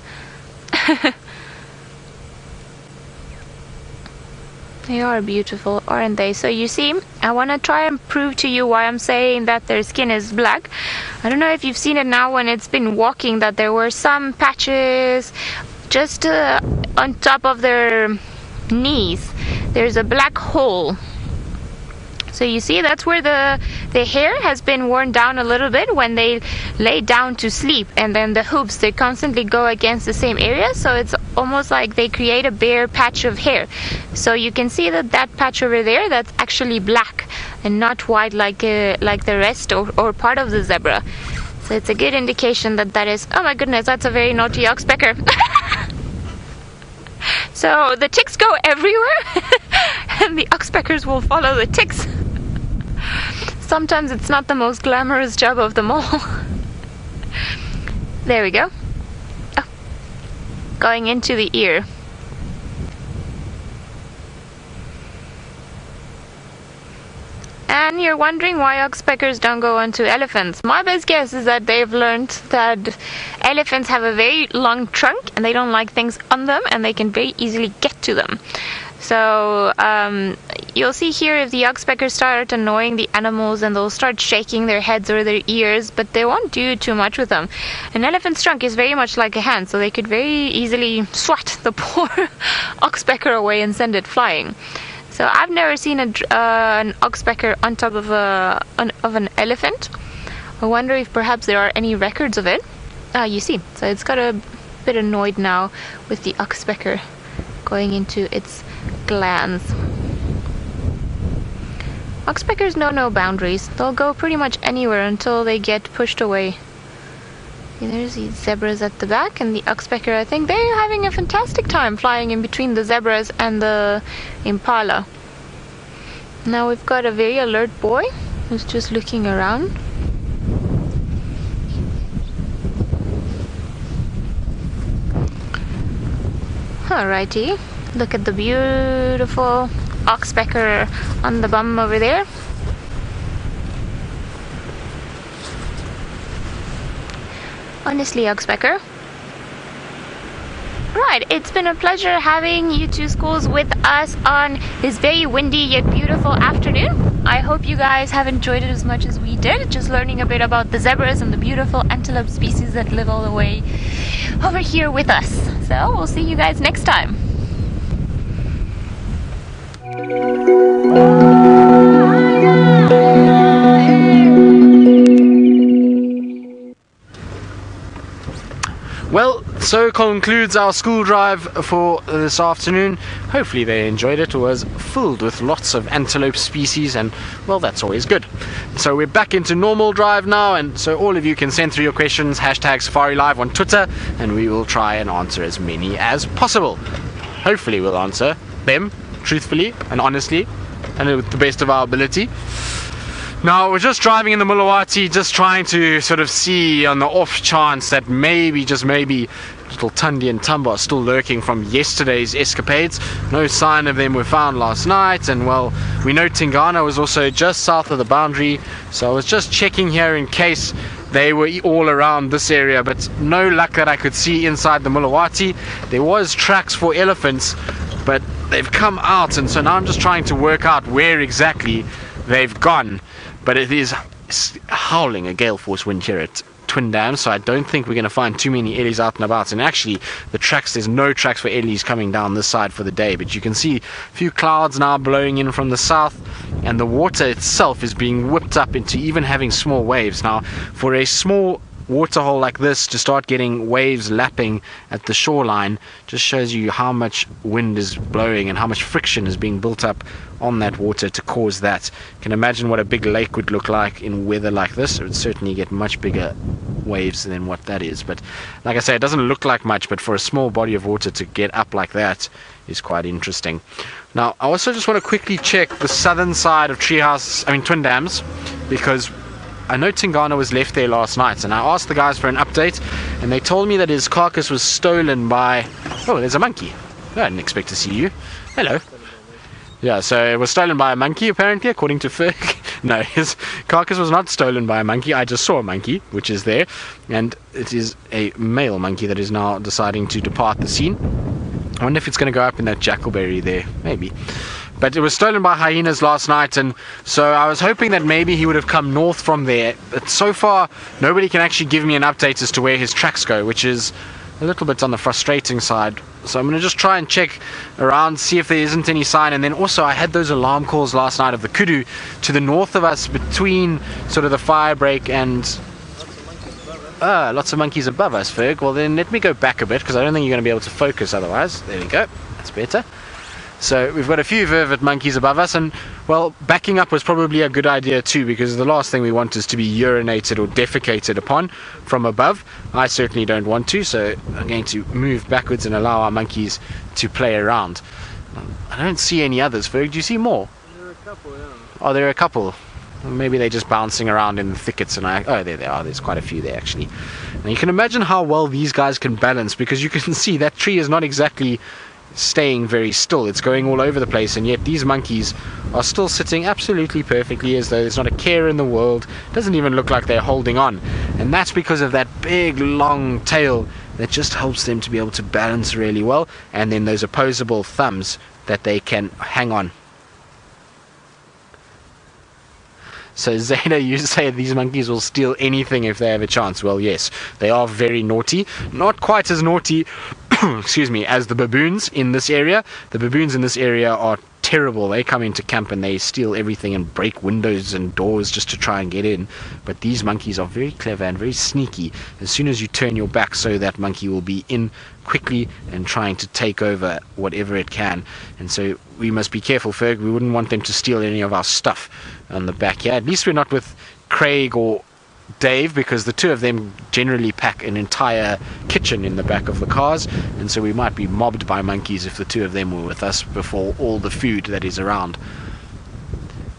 They are beautiful, aren't they? So you see, I want to try and prove to you why I'm saying that their skin is black. I don't know if you've seen it now when it's been walking, that there were some patches just on top of their knees. There's a black hole. So you see, that's where the hair has been worn down a little bit when they lay down to sleep, and then the hooves, they constantly go against the same area, so it's almost like they create a bare patch of hair. So you can see that that patch over there, that's actually black and not white like the rest or part of the zebra. So it's a good indication that that is, oh my goodness, that's a very naughty oxpecker. So the ticks go everywhere and the oxpeckers will follow the ticks. Sometimes it's not the most glamorous job of them all. There we go. Oh, going into the ear. And you're wondering why oxpeckers don't go onto elephants. My best guess is that they've learned that elephants have a very long trunk and they don't like things on them, and they can very easily get to them. So you'll see here, if the oxpeckers start annoying the animals, and they'll start shaking their heads or their ears, but they won't do too much with them. An elephant's trunk is very much like a hand, so they could very easily swat the poor oxpecker away and send it flying. So I've never seen an oxpecker on top of an elephant. I wonder if perhaps there are any records of it. You see, so it's got a bit annoyed now with the oxpecker going into its glands. Oxpeckers know no boundaries. They'll go pretty much anywhere until they get pushed away. There's the zebras at the back, and the oxpecker, I think they're having a fantastic time flying in between the zebras and the impala. Now we've got a very alert boy who's just looking around. Alrighty, look at the beautiful oxpecker on the bum over there. Honestly, oxpecker. Right, it's been a pleasure having you two schools with us on this very windy yet beautiful afternoon. I hope you guys have enjoyed it as much as we did, just learning a bit about the zebras and the beautiful antelope species that live all the way over here with us. So we'll see you guys next time. Well, so concludes our school drive for this afternoon. Hopefully they enjoyed it. It was filled with lots of antelope species, and well, that's always good. So we're back into normal drive now, and so all of you can send through your questions, hashtag Safari Live on Twitter, and we will try and answer as many as possible. Hopefully we'll answer them truthfully and honestly and with the best of our ability. Now, we're just driving in the Mulawati, just trying to sort of see on the off chance that maybe, just maybe, little Tundi and Tumba are still lurking from yesterday's escapades. No sign of them were found last night, and well, we know Tingana was also just south of the boundary, so I was just checking here in case they were all around this area, but no luck that I could see inside the Mulawati. There was tracks for elephants, but they've come out, and so now I'm just trying to work out where exactly they've gone. But it is howling a gale force wind here at Twin Dams, so I don't think we're going to find too many ellies out and about. And actually, the tracks, there's no tracks for ellies coming down this side for the day, but you can see a few clouds now blowing in from the south, and the water itself is being whipped up into even having small waves. Now, for a small waterhole like this to start getting waves lapping at the shoreline just shows you how much wind is blowing and how much friction is being built up on that water to cause that. You can imagine what a big lake would look like in weather like this. It would certainly get much bigger waves than what that is, but like I say, it doesn't look like much, but for a small body of water to get up like that is quite interesting. Now, I also just want to quickly check the southern side of Twin Dams, because I know Tingana was left there last night, and I asked the guys for an update, and they told me that his carcass was stolen by... Oh, there's a monkey. I didn't expect to see you. Hello. Yeah, so it was stolen by a monkey, apparently, according to Ferg. No, his carcass was not stolen by a monkey. I just saw a monkey, which is there, and it is a male monkey that is now deciding to depart the scene. I wonder if it's going to go up in that jackalberry there. Maybe. But it was stolen by hyenas last night, and so I was hoping that maybe he would have come north from there. But so far, nobody can actually give me an update as to where his tracks go, which is a little bit on the frustrating side. So I'm going to just try and check around, see if there isn't any sign. And then also I had those alarm calls last night of the Kudu to the north of us, between sort of the fire break and... lots of monkeys above us, Ferg. Well then let me go back a bit, because I don't think you're going to be able to focus otherwise. There we go, that's better. So we've got a few vervet monkeys above us, and well, backing up was probably a good idea too, because the last thing we want is to be urinated or defecated upon from above. I certainly don't want to, so I'm going to move backwards and allow our monkeys to play around. I don't see any others, Ferg. Do you see more? There are a couple, yeah. Oh, there are a couple. Maybe they're just bouncing around in the thickets, and oh, there they are. There's quite a few there actually. And you can imagine how well these guys can balance, because you can see that tree is not exactly staying very still. It's going all over the place, and yet these monkeys are still sitting absolutely perfectly, as though there's not a care in the world. It doesn't even look like they're holding on, and that's because of that big long tail that just helps them to be able to balance really well, and then those opposable thumbs that they can hang on. So Zeta, you say these monkeys will steal anything if they have a chance. Well, yes, they are very naughty. Not quite as naughty excuse me, as the baboons in this area. The baboons in this area are terrible. They come into camp and they steal everything and break windows and doors just to try and get in. But these monkeys are very clever and very sneaky. As soon as you turn your back, so that monkey will be in quickly and trying to take over whatever it can. And so we must be careful, Ferg. We wouldn't want them to steal any of our stuff on the back here. At least we're not with Craig or Dave, because the two of them generally pack an entire kitchen in the back of the cars, and so we might be mobbed by monkeys if the two of them were with us before all the food that is around.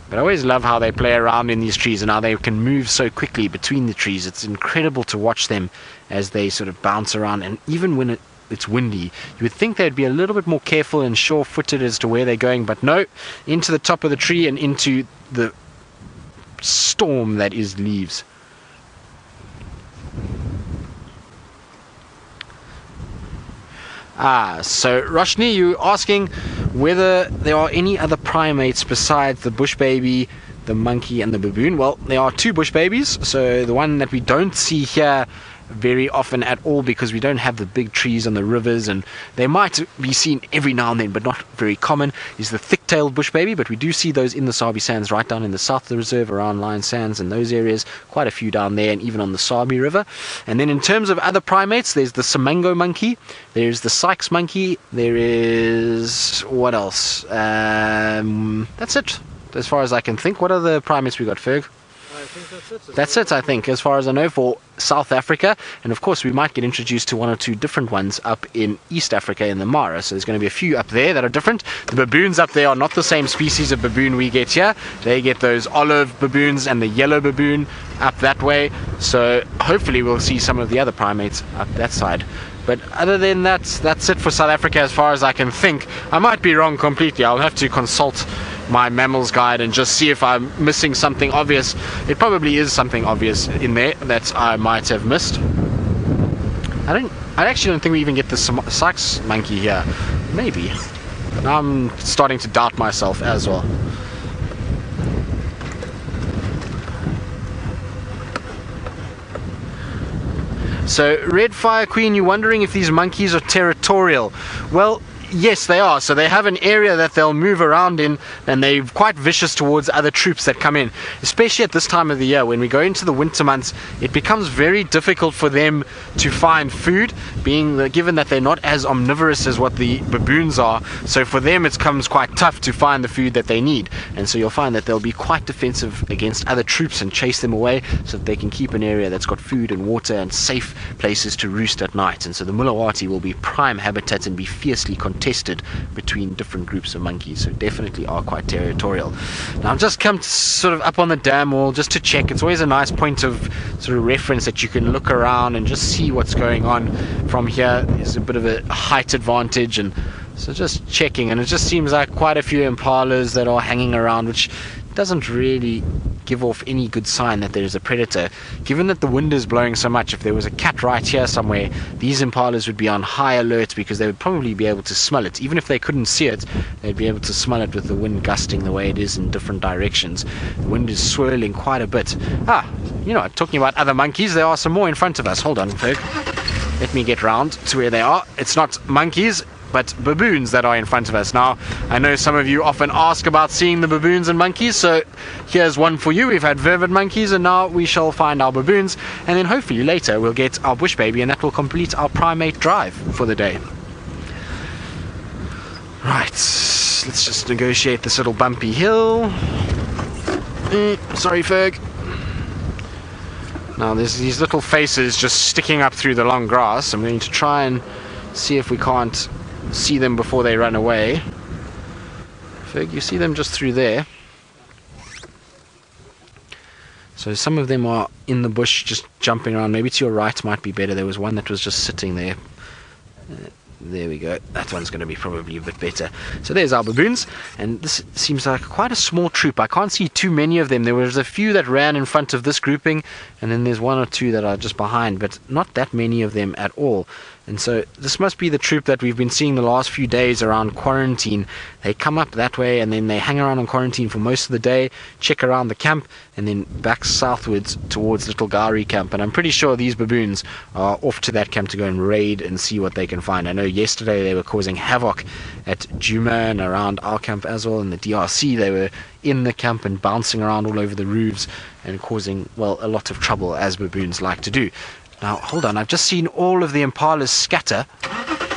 But I always love how they play around in these trees and how they can move so quickly between the trees. It's incredible to watch them as they sort of bounce around, and even when it's windy, you would think they'd be a little bit more careful and sure-footed as to where they're going, but no, into the top of the tree and into the storm that is leaves. So Roshni, you asking whether there are any other primates besides the bush baby, the monkey and the baboon. Well, there are two bush babies. So the one that we don't see here very often at all, because we don't have the big trees on the rivers, and they might be seen every now and then but not very common, is the thick-tailed bush baby. But we do see those in the Sabi sands right down in the south of the reserve, around Lion Sands and those areas, quite a few down there, and even on the Sabi river. And then in terms of other primates, there's the Simango monkey, there's the Sykes monkey, there is what else, that's it as far as I can think. What other primates we got, Ferg? I think that's it. That's it, I think, as far as I know, for South Africa. And of course we might get introduced to one or two different ones up in East Africa in the Mara. So there's going to be a few up there that are different. The baboons up there are not the same species of baboon we get here. They get those olive baboons and the yellow baboon up that way. So hopefully we'll see some of the other primates up that side. But other than that, that's it for South Africa as far as I can think. I might be wrong completely. I'll have to consult my mammals guide and just see if I'm missing something obvious. It probably is something obvious in there that I might have missed. I actually don't think we even get the Sykes monkey here. Maybe. Now I'm starting to doubt myself as well. So, Red Fire Queen, you're wondering if these monkeys are territorial. Well, yes, they are. So they have an area that they'll move around in, and they're quite vicious towards other troops that come in, especially at this time of the year. When we go into the winter months, it becomes very difficult for them to find food, given that they're not as omnivorous as what the baboons are. So for them it becomes quite tough to find the food that they need, and so you'll find that they'll be quite defensive against other troops and chase them away, so that they can keep an area that's got food and water and safe places to roost at night. And so the Mulawati will be prime habitat and be fiercely contested contested between different groups of monkeys, so definitely are quite territorial. Now I've just come sort of up on the dam wall just to check. It's always a nice point of sort of reference that you can look around and just see what's going on from here. There's a bit of a height advantage, and so just checking, and it just seems like quite a few impalas that are hanging around, which doesn't really give off any good sign that there is a predator. Given that the wind is blowing so much, if there was a cat right here somewhere, these impalas would be on high alert because they would probably be able to smell it. Even if they couldn't see it, they'd be able to smell it with the wind gusting the way it is in different directions. The wind is swirling quite a bit. You know, talking about other monkeys, there are some more in front of us. Hold on, Ferg. Let me get round to where they are. It's not monkeys, but baboons that are in front of us. Now, I know some of you often ask about seeing the baboons and monkeys, so here's one for you. We've had vervet monkeys, and now we shall find our baboons, and then hopefully later we'll get our bush baby, and that will complete our primate drive for the day. Right, let's just negotiate this little bumpy hill. Sorry, Ferg. Now there's these little faces just sticking up through the long grass. I'm going to try and see if we can't see them before they run away. Ferg, you see them just through there. So some of them are in the bush just jumping around. Maybe to your right might be better. There was one that was just sitting there. There we go. That one's going to be probably a bit better. So there's our baboons, and this seems like quite a small troop. I can't see too many of them. There was a few that ran in front of this grouping, and then there's one or two that are just behind, but not that many of them at all. And so this must be the troop that we've been seeing the last few days around quarantine. They come up that way, and then they hang around on quarantine for most of the day, check around the camp, and then back southwards towards Little Gowrie camp. And I'm pretty sure these baboons are off to that camp to go and raid and see what they can find. I know yesterday they were causing havoc at Djuma and around our camp as well. In the DRC, they were in the camp and bouncing around all over the roofs and causing, well, a lot of trouble, as baboons like to do. Now, hold on, I've just seen all of the impalas scatter.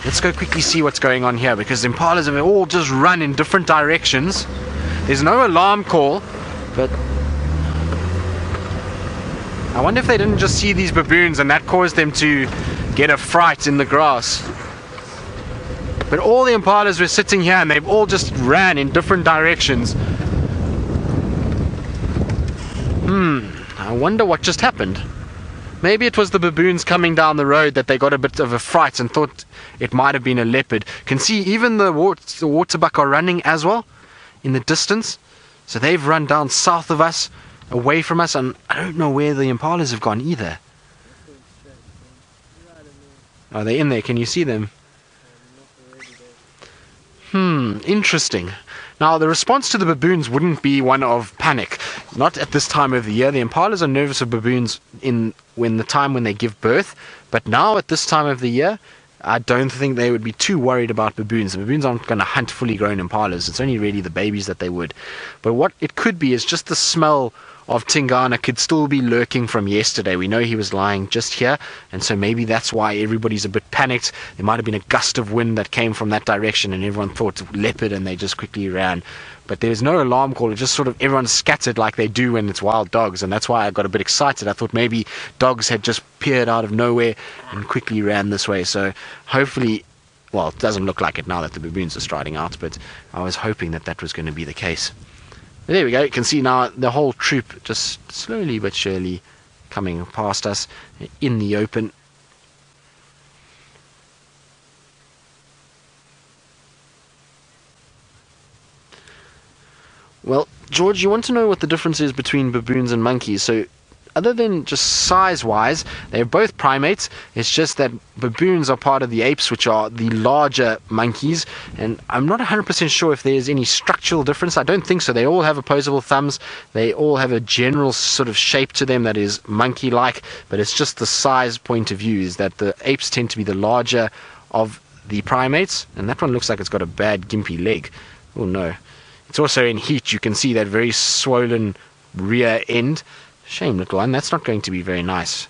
Let's go quickly see what's going on here, because the impalas have all just run in different directions. There's no alarm call, but I wonder if they didn't just see these baboons and that caused them to get a fright in the grass. But all the impalas were sitting here and they've all just ran in different directions. I wonder what just happened. Maybe it was the baboons coming down the road that they got a bit of a fright and thought it might have been a leopard. Can see even the Waterbuck are running as well in the distance. So they've run down south of us, away from us, and I don't know where the impalas have gone either. Are they in there? Can you see them? Interesting. Now, the response to the baboons wouldn't be one of panic. Not at this time of the year. The impalas are nervous of baboons when they give birth. But now, at this time of the year, I don't think they would be too worried about baboons. The baboons aren't going to hunt fully grown impalas. It's only really the babies that they would. But what it could be is just the smell of Tingana could still be lurking from yesterday. We know he was lying just here, and so maybe that's why everybody's a bit panicked. There might have been a gust of wind that came from that direction and everyone thought leopard and they just quickly ran. But there's no alarm call. It just sort of everyone scattered like they do when it's wild dogs, and that's why I got a bit excited. I thought maybe dogs had just appeared out of nowhere and quickly ran this way. So hopefully, well, it doesn't look like it now that the baboons are striding out, but I was hoping that that was going to be the case. There we go. You can see now the whole troop just slowly but surely coming past us in the open. Well, George, you want to know what the difference is between baboons and monkeys. So other than just size-wise, they're both primates. It's just that baboons are part of the apes, which are the larger monkeys. And I'm not 100% sure if there's any structural difference. I don't think so. They all have opposable thumbs. They all have a general sort of shape to them that is monkey-like. But it's just the size point of view is that the apes tend to be the larger of the primates. And that one looks like it's got a bad gimpy leg. Oh, no. It's also in heat. You can see that very swollen rear end. Shame, little one. That's not going to be very nice.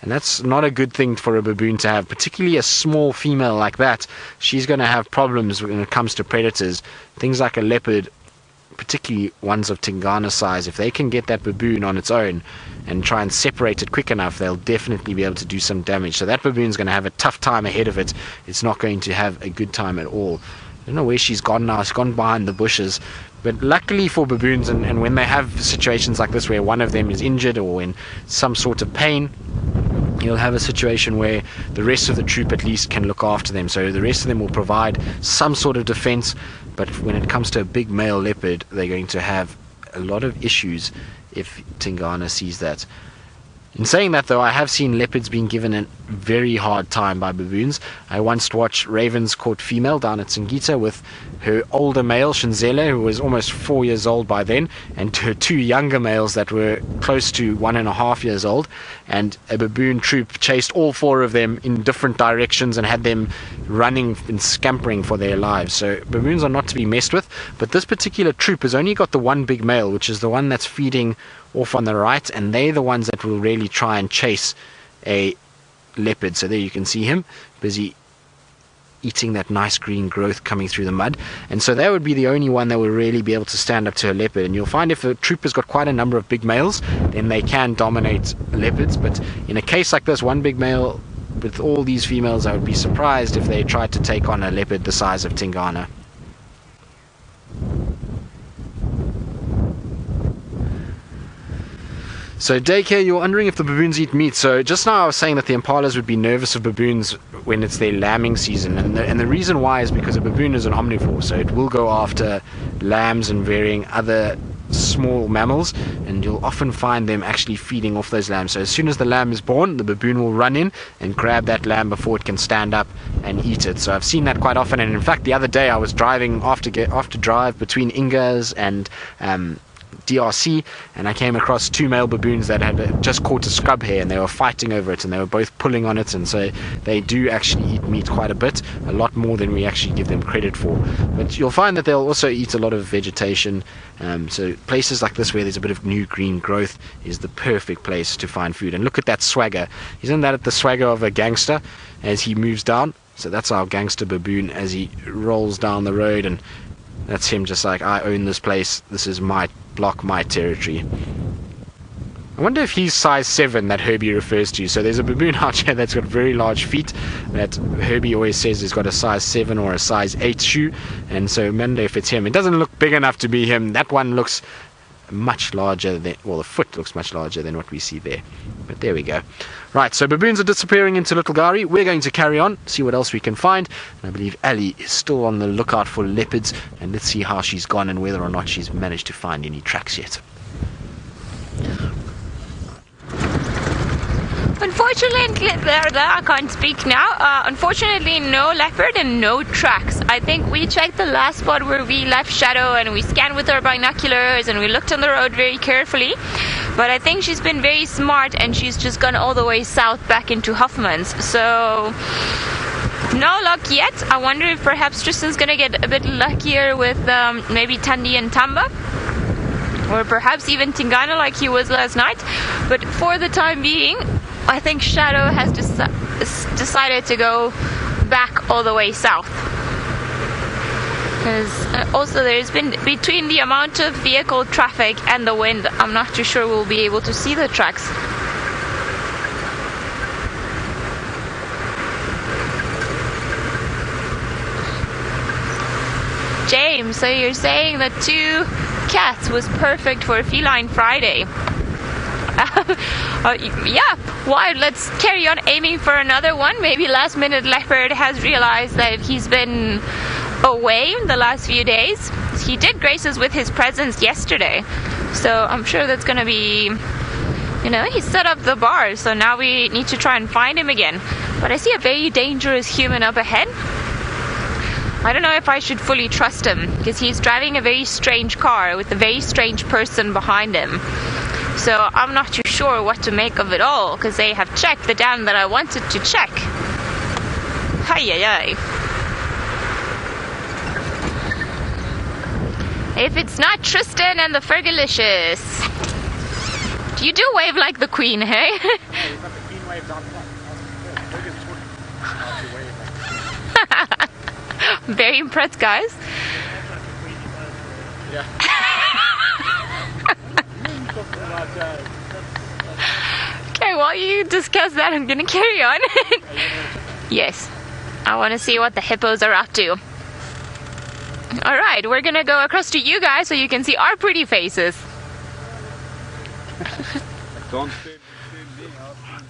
And that's not a good thing for a baboon to have, particularly a small female like that. She's going to have problems when it comes to predators. Things like a leopard, particularly ones of Tingana size, if they can get that baboon on its own and try and separate it quick enough, they'll definitely be able to do some damage. So that baboon's going to have a tough time ahead of it. It's not going to have a good time at all. I don't know where she's gone now. She's gone behind the bushes. But luckily for baboons, and when they have situations like this where one of them is injured or in some sort of pain, you'll have a situation where the rest of the troop at least can look after them. So the rest of them will provide some sort of defense. But when it comes to a big male leopard, they're going to have a lot of issues if Tingana sees that. In saying that though, I have seen leopards being given a very hard time by baboons. I once watched ravens caught female down at Singita with her older male, Shinzele, who was almost 4 years old by then, and her 2 younger males that were close to 1.5 years old. And a baboon troop chased all 4 of them in different directions and had them running and scampering for their lives. So baboons are not to be messed with, but this particular troop has only got the one big male, which is the one that's feeding off on the right, and they're the ones that will really try and chase a leopard. So there you can see him busy eating that nice green growth coming through the mud, and so that would be the only one that will really be able to stand up to a leopard. And you'll find if a troop has got quite a number of big males, then they can dominate leopards. But in a case like this, one big male with all these females, I would be surprised if they tried to take on a leopard the size of Tingana. So daycare, you're wondering if the baboons eat meat. So just now I was saying that the impalas would be nervous of baboons when it's their lambing season, and the reason why is because a baboon is an omnivore, so it will go after lambs and varying other small mammals, and you'll often find them actually feeding off those lambs. So as soon as the lamb is born, the baboon will run in and grab that lamb before it can stand up and eat it. So I've seen that quite often, and in fact the other day I was driving after drive between Ingas and DRC, and I came across 2 male baboons that had just caught a scrub hare, and they were fighting over it, and they were both pulling on it. And so they do actually eat meat quite a bit, a lot more than we actually give them credit for. But you'll find that they'll also eat a lot of vegetation, so places like this where there's a bit of new green growth is the perfect place to find food. And look at that swagger. Isn't that the swagger of a gangster as he moves down? So that's our gangster baboon as he rolls down the road, and that's him just like, I own this place, this is my block, my territory. I wonder if he's size 7 that Herbie refers to. So there's a baboon out here that's got very large feet that Herbie always says he's got a size 7 or a size 8 shoe, and so I wonder if it's him. It doesn't look big enough to be him. That one looks much larger than, well, the foot looks much larger than what we see there. But there we go. Right, so baboons are disappearing into Little Gari. We're going to carry on, see what else we can find. And I believe Ali is still on the lookout for leopards, and let's see how she's gone and whether or not she's managed to find any tracks yet. Unfortunately, I can't speak now. Unfortunately, no leopard and no tracks. I think we checked the last spot where we left Shadow, and we scanned with our binoculars, and we looked on the road very carefully. But I think she's been very smart, and she's just gone all the way south back into Huffman's. So no luck yet. I wonder if perhaps Tristan's gonna get a bit luckier with maybe Tandi and Tamba, or perhaps even Tingana like he was last night. But for the time being, I think Shadow has decided to go back all the way south. Because also there's been, between the amount of vehicle traffic and the wind, I'm not too sure we'll be able to see the tracks. James, so you're saying that 2 cats was perfect for Feline Friday. Yeah, why? Let's carry on aiming for another one. Maybe last minute Leopard has realized that he's been away the last few days. He did grace us with his presence yesterday, so I'm sure that's gonna be, you know, he set up the bar, so now we need to try and find him again. But I see a very dangerous human up ahead. I don't know if I should fully trust him, because he's driving a very strange car with a very strange person behind him. So I'm not too sure what to make of it all, because they have checked the dam that I wanted to check. Hi-yi-yi. If it's not Tristan and the Fergalicious. You do wave like the Queen, hey? Yeah, you've got the Queen wave down front. Very impressed, guys. Yeah. Okay, while you discuss that, I'm gonna carry on. Yes, I want to see what the hippos are up to. Alright, we're gonna go across to you guys so you can see our pretty faces.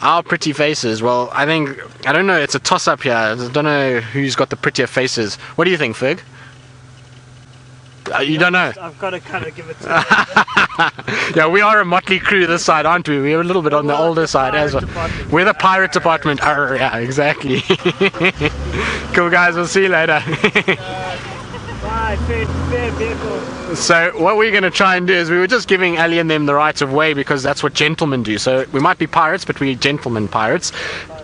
Our pretty faces. Well, I don't know, it's a toss-up here. I don't know who's got the prettier faces. What do you think, Ferg? You don't know? I've got to kind of give it to Yeah, we are a motley crew this side, aren't we? We're a little bit on the older side as well. We're the pirate department. Arr, yeah, exactly. Cool, guys. We'll see you later. Bye, fair vehicle. So what we're going to try and do is we were just giving Ali and them the right of way because that's what gentlemen do. So we might be pirates, but we're gentlemen pirates.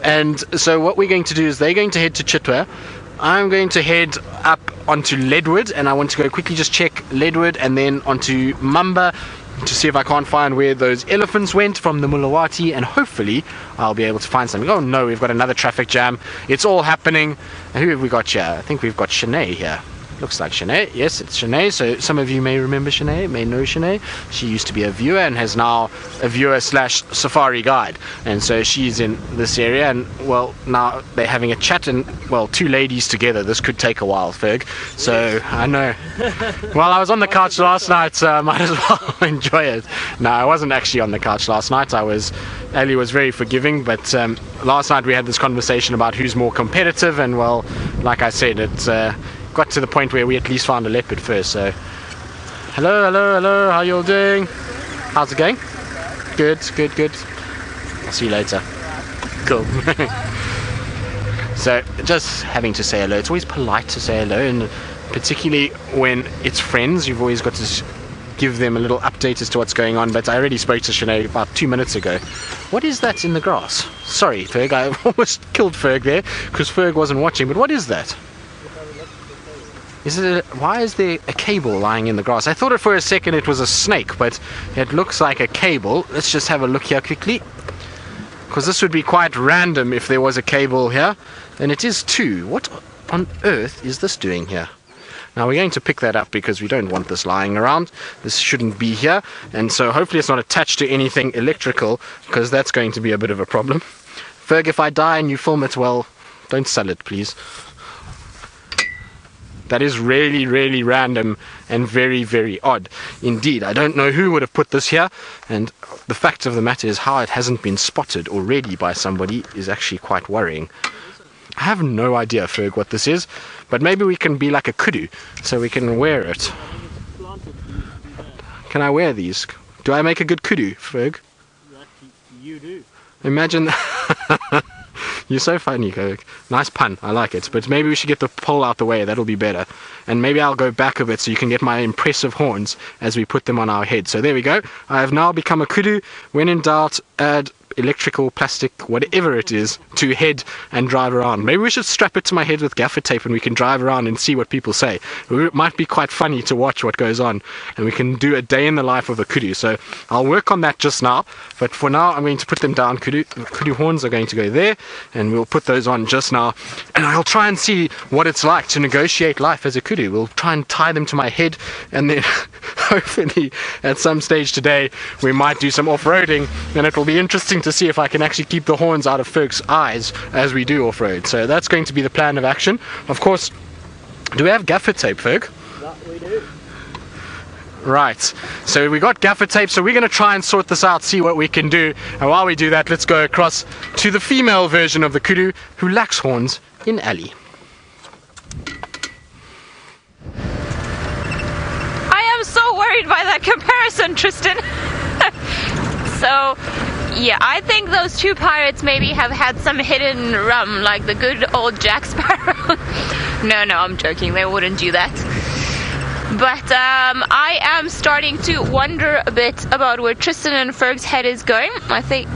And so what we're going to do is they're going to head to Chitwa. I'm going to head up onto Leadwood, and I want to go quickly just check Leadwood and then onto Mamba to see if I can't find where those elephants went from the Mulawati, and hopefully I'll be able to find something. Oh no, we've got another traffic jam. It's all happening. Who have we got here? I think we've got Shanae here. Looks like Shanae. Yes, it's Shanae. So some of you may remember Shanae, may know Shanae. She used to be a viewer and has now a viewer / safari guide. And so she's in this area, and well, now they're having a chat, and well, two ladies together. This could take a while, Ferg. So I know. Well, I was on the couch last night, so I might as well enjoy it. No, I wasn't actually on the couch last night. Ali was very forgiving, but last night we had this conversation about who's more competitive, and well, like I said, it's got to the point where we at least found a leopard first. So hello, how you all doing? How's it going? Good. I'll see you later. Cool. So just having to say hello. It's always polite to say hello, and particularly when it's friends, you've always got to give them a little update as to what's going on. But I already spoke to Shanae about 2 minutes ago. What is that in the grass? Sorry, Ferg, I almost killed Ferg there because Ferg wasn't watching, but what is that? Why is there a cable lying in the grass? I thought for a second it was a snake, but it looks like a cable. Let's just have a look here quickly, because this would be quite random if there was a cable here, and it is too. What on earth is this doing here? Now we're going to pick that up because we don't want this lying around. This shouldn't be here, and so hopefully it's not attached to anything electrical, because that's going to be a bit of a problem. Ferg, if I die and you film it, well, don't sell it, please. That is really, really random and very, very odd indeed. I don't know who would have put this here, and the fact of the matter is how it hasn't been spotted already by somebody is actually quite worrying. I have no idea, Ferg, what this is, but maybe we can be like a kudu, so we can wear it. Can I wear these? Do I make a good kudu, Ferg? You do. Imagine You're so funny, Kruger. Nice pun, I like it. But maybe we should get the pole out the way, that'll be better. And maybe I'll go back a bit so you can get my impressive horns as we put them on our head. So there we go. I have now become a kudu. When in doubt, add electrical, plastic, whatever it is, to head and drive around. Maybe we should strap it to my head with gaffer tape and we can drive around and see what people say. It might be quite funny to watch what goes on, and we can do a day in the life of a kudu. So I'll work on that just now, but for now I'm going to put them down. Kudu horns are going to go there, and we'll put those on just now, and I'll try and see what it's like to negotiate life as a kudu. We'll try and tie them to my head, and then hopefully at some stage today we might do some off-roading, and it will be interesting to see if I can actually keep the horns out of Ferg's eyes as we do off-road. So that's going to be the plan of action. Of course, do we have gaffer tape, Ferg? That we do. Right, so we got gaffer tape, so we're going to try and sort this out, see what we can do. And while we do that, let's go across to the female version of the kudu who lacks horns in Ali. I am so worried by that comparison, Tristan. So yeah, I think those two pirates maybe have had some hidden rum, like the good old Jack Sparrow. No, I'm joking, they wouldn't do that. But I am starting to wonder a bit about where Tristan and Ferg's head is going. I think,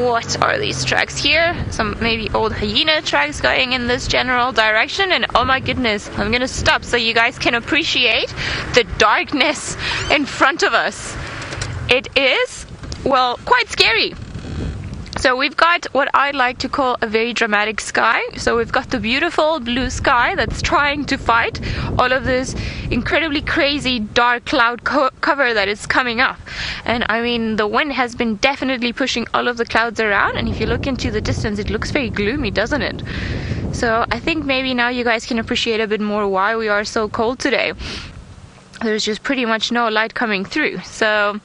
what are these tracks here? Some maybe old hyena tracks going in this general direction, and oh my goodness, I'm gonna stop so you guys can appreciate the darkness in front of us. It is, well, quite scary. So we've got what I like to call a very dramatic sky. So we've got the beautiful blue sky that's trying to fight all of this incredibly crazy dark cloud cover that is coming up. And I mean, the wind has been definitely pushing all of the clouds around, and if you look into the distance, it looks very gloomy, doesn't it? So I think maybe now you guys can appreciate a bit more why we are so cold today. There's just pretty much no light coming through. So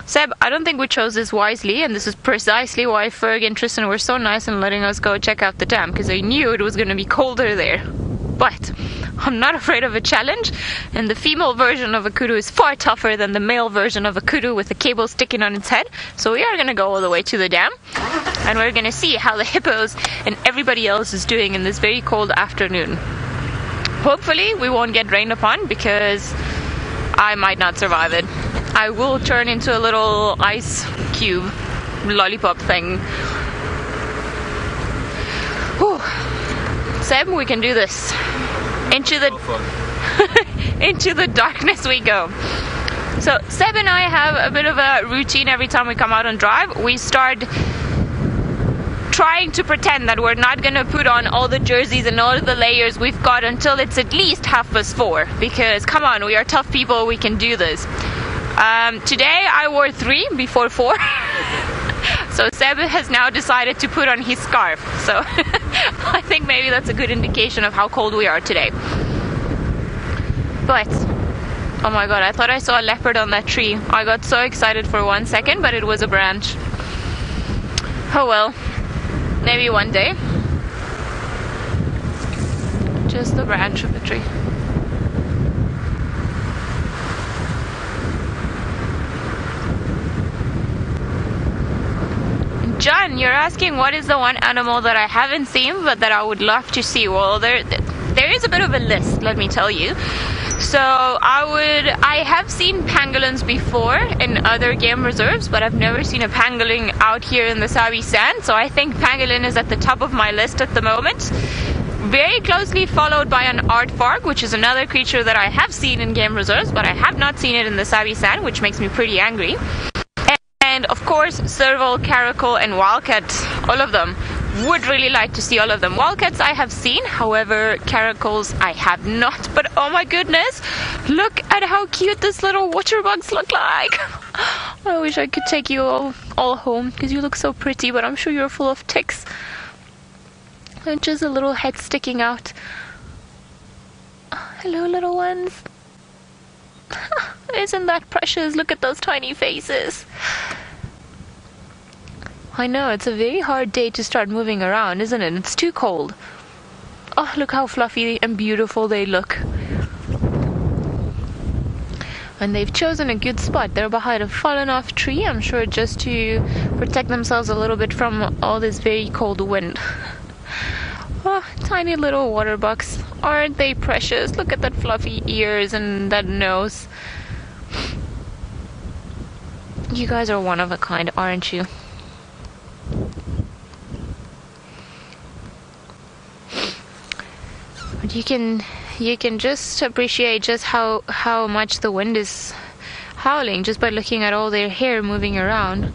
Seb, I don't think we chose this wisely, and this is precisely why Ferg and Tristan were so nice in letting us go check out the dam, because they knew it was going to be colder there. But I'm not afraid of a challenge, and the female version of a kudu is far tougher than the male version of a kudu with a cable sticking on its head. So we are going to go all the way to the dam, and we're going to see how the hippos and everybody else is doing in this very cold afternoon. Hopefully we won't get rained upon, because I might not survive it. I will turn into a little ice cube lollipop thing. Whew. Seb, we can do this. Into the into the darkness we go. So Seb and I have a bit of a routine every time we come out and drive. We start trying to pretend that we're not gonna put on all the jerseys and all of the layers we've got until it's at least 4:30, because come on, we are tough people, we can do this. Today I wore 3 before 4. So Seb has now decided to put on his scarf. So I think maybe that's a good indication of how cold we are today. But oh my god, I thought I saw a leopard on that tree. I got so excited for 1 second, but it was a branch. Oh well, maybe one day. Just the branch of the tree. John, you're asking what is the one animal that I haven't seen but that I would love to see. Well, there is a bit of a list, let me tell you. So I have seen pangolins before in other game reserves, but I've never seen a pangolin out here in the Sabi sand. So I think pangolin is at the top of my list at the moment. Very closely followed by an aardvark, which is another creature that I have seen in game reserves, but I have not seen it in the Sabi sand, which makes me pretty angry. And of course, serval, caracal, and wildcat, all of them. Would really like to see all of them. Wildcats I have seen, however, caracals I have not. But oh my goodness, look at how cute this little waterbugs look like. I wish I could take you all home, because you look so pretty, but I'm sure you're full of ticks. And just a little head sticking out. Hello, little ones. Isn't that precious? Look at those tiny faces. I know, it's a very hard day to start moving around, isn't it? It's too cold. Oh, look how fluffy and beautiful they look. And they've chosen a good spot. They're behind a fallen off tree, I'm sure just to protect themselves a little bit from all this very cold wind. Oh, tiny little waterbucks. Aren't they precious? Look at that fluffy ears and that nose. You guys are one of a kind, aren't you? But you can just appreciate just how much the wind is howling just by looking at all their hair moving around.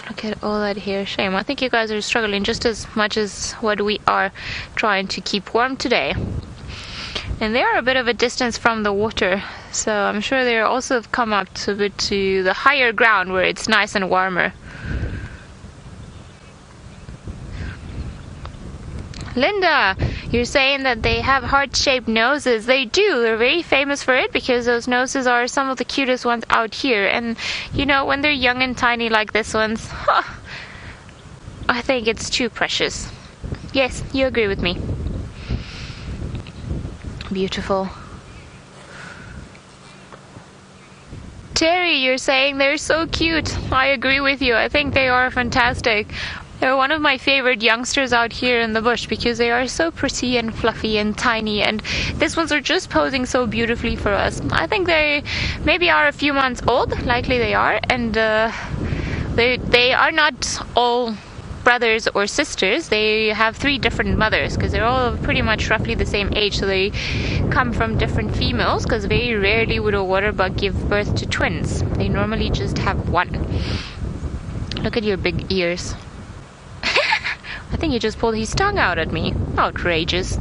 Look at all that hair. Shame. I think you guys are struggling just as much as what we are trying to keep warm today. And they are a bit of a distance from the water, so I'm sure they also have come up a bit to the higher ground where it's nice and warmer. Linda, you're saying that they have heart-shaped noses. They do. They're very famous for it because those noses are some of the cutest ones out here. And, you know, when they're young and tiny like this one's, I think it's too precious. Yes, you agree with me. Beautiful. Terry, you're saying they're so cute. I agree with you. I think they are fantastic. They're one of my favorite youngsters out here in the bush because they are so pretty and fluffy and tiny, and these ones are just posing so beautifully for us. I think they maybe are a few months old, likely they are, and they are not all brothers or sisters, they have 3 different mothers because they're all pretty much roughly the same age, so they come from different females, because very rarely would a waterbug give birth to twins. They normally just have one. Look at your big ears. I think he just pulled his tongue out at me. Outrageous.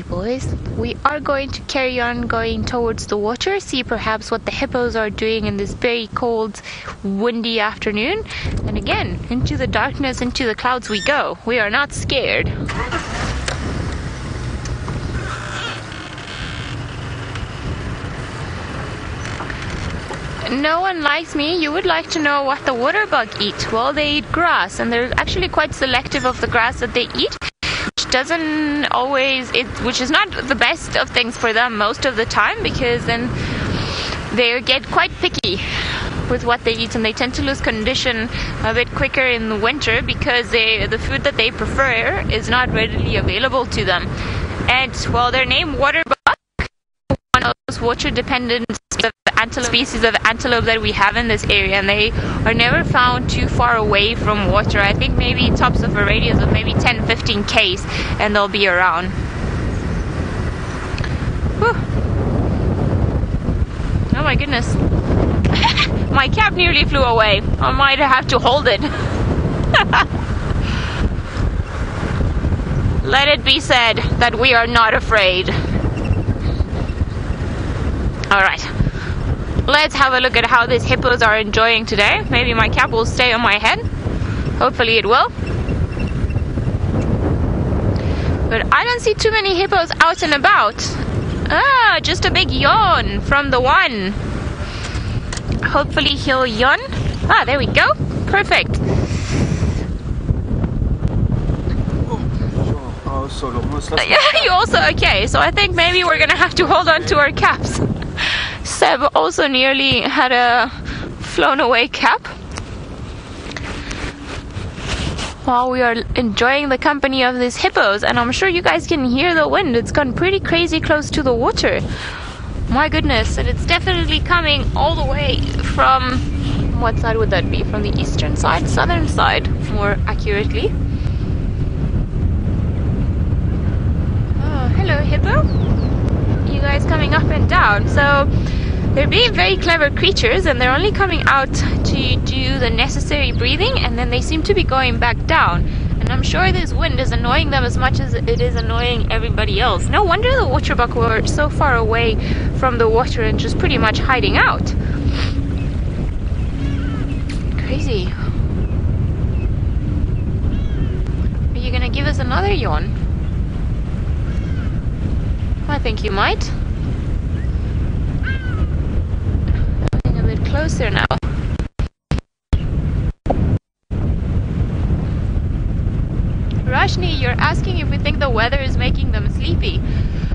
Boys, we are going to carry on going towards the water, see perhaps what the hippos are doing in this very cold, windy afternoon, and again, into the darkness, into the clouds we go. We are not scared. No one likes me. You would like to know what the waterbug eat. Well, they eat grass, and they're actually quite selective of the grass that they eat. Doesn't always, which is not the best of things for them most of the time, because then they get quite picky with what they eat, and they tend to lose condition a bit quicker in the winter because the food that they prefer is not readily available to them. And well, they're named Waterbuck, one of those water-dependent species of antelope that we have in this area, and they are never found too far away from water. I think maybe tops of a radius of maybe 10-15 k's, and they'll be around. Whew. Oh my goodness. My cap nearly flew away. I might have to hold it. Let it be said that we are not afraid. Alright. Let's have a look at how these hippos are enjoying today. Maybe my cap will stay on my head. Hopefully it will. But I don't see too many hippos out and about. Ah, just a big yawn from the one. Hopefully he'll yawn. Ah, there we go. Perfect. You also okay, so I think maybe we're gonna have to hold on to our caps. Seb also nearly had a flown away cap. While we are enjoying the company of these hippos, and I'm sure you guys can hear the wind. It's gone pretty crazy close to the water. My goodness, and it's definitely coming all the way from, what side would that be? From the eastern side? Southern side, more accurately. Oh, hello hippo. You guys coming up and down. So they're being very clever creatures, and they're only coming out to do the necessary breathing, and then they seem to be going back down. And I'm sure this wind is annoying them as much as it is annoying everybody else. No wonder the waterbuck were so far away from the water and just pretty much hiding out. Crazy. Are you gonna give us another yawn? I think you might. Getting a bit closer now. Rashni, you're asking if we think the weather is making them sleepy.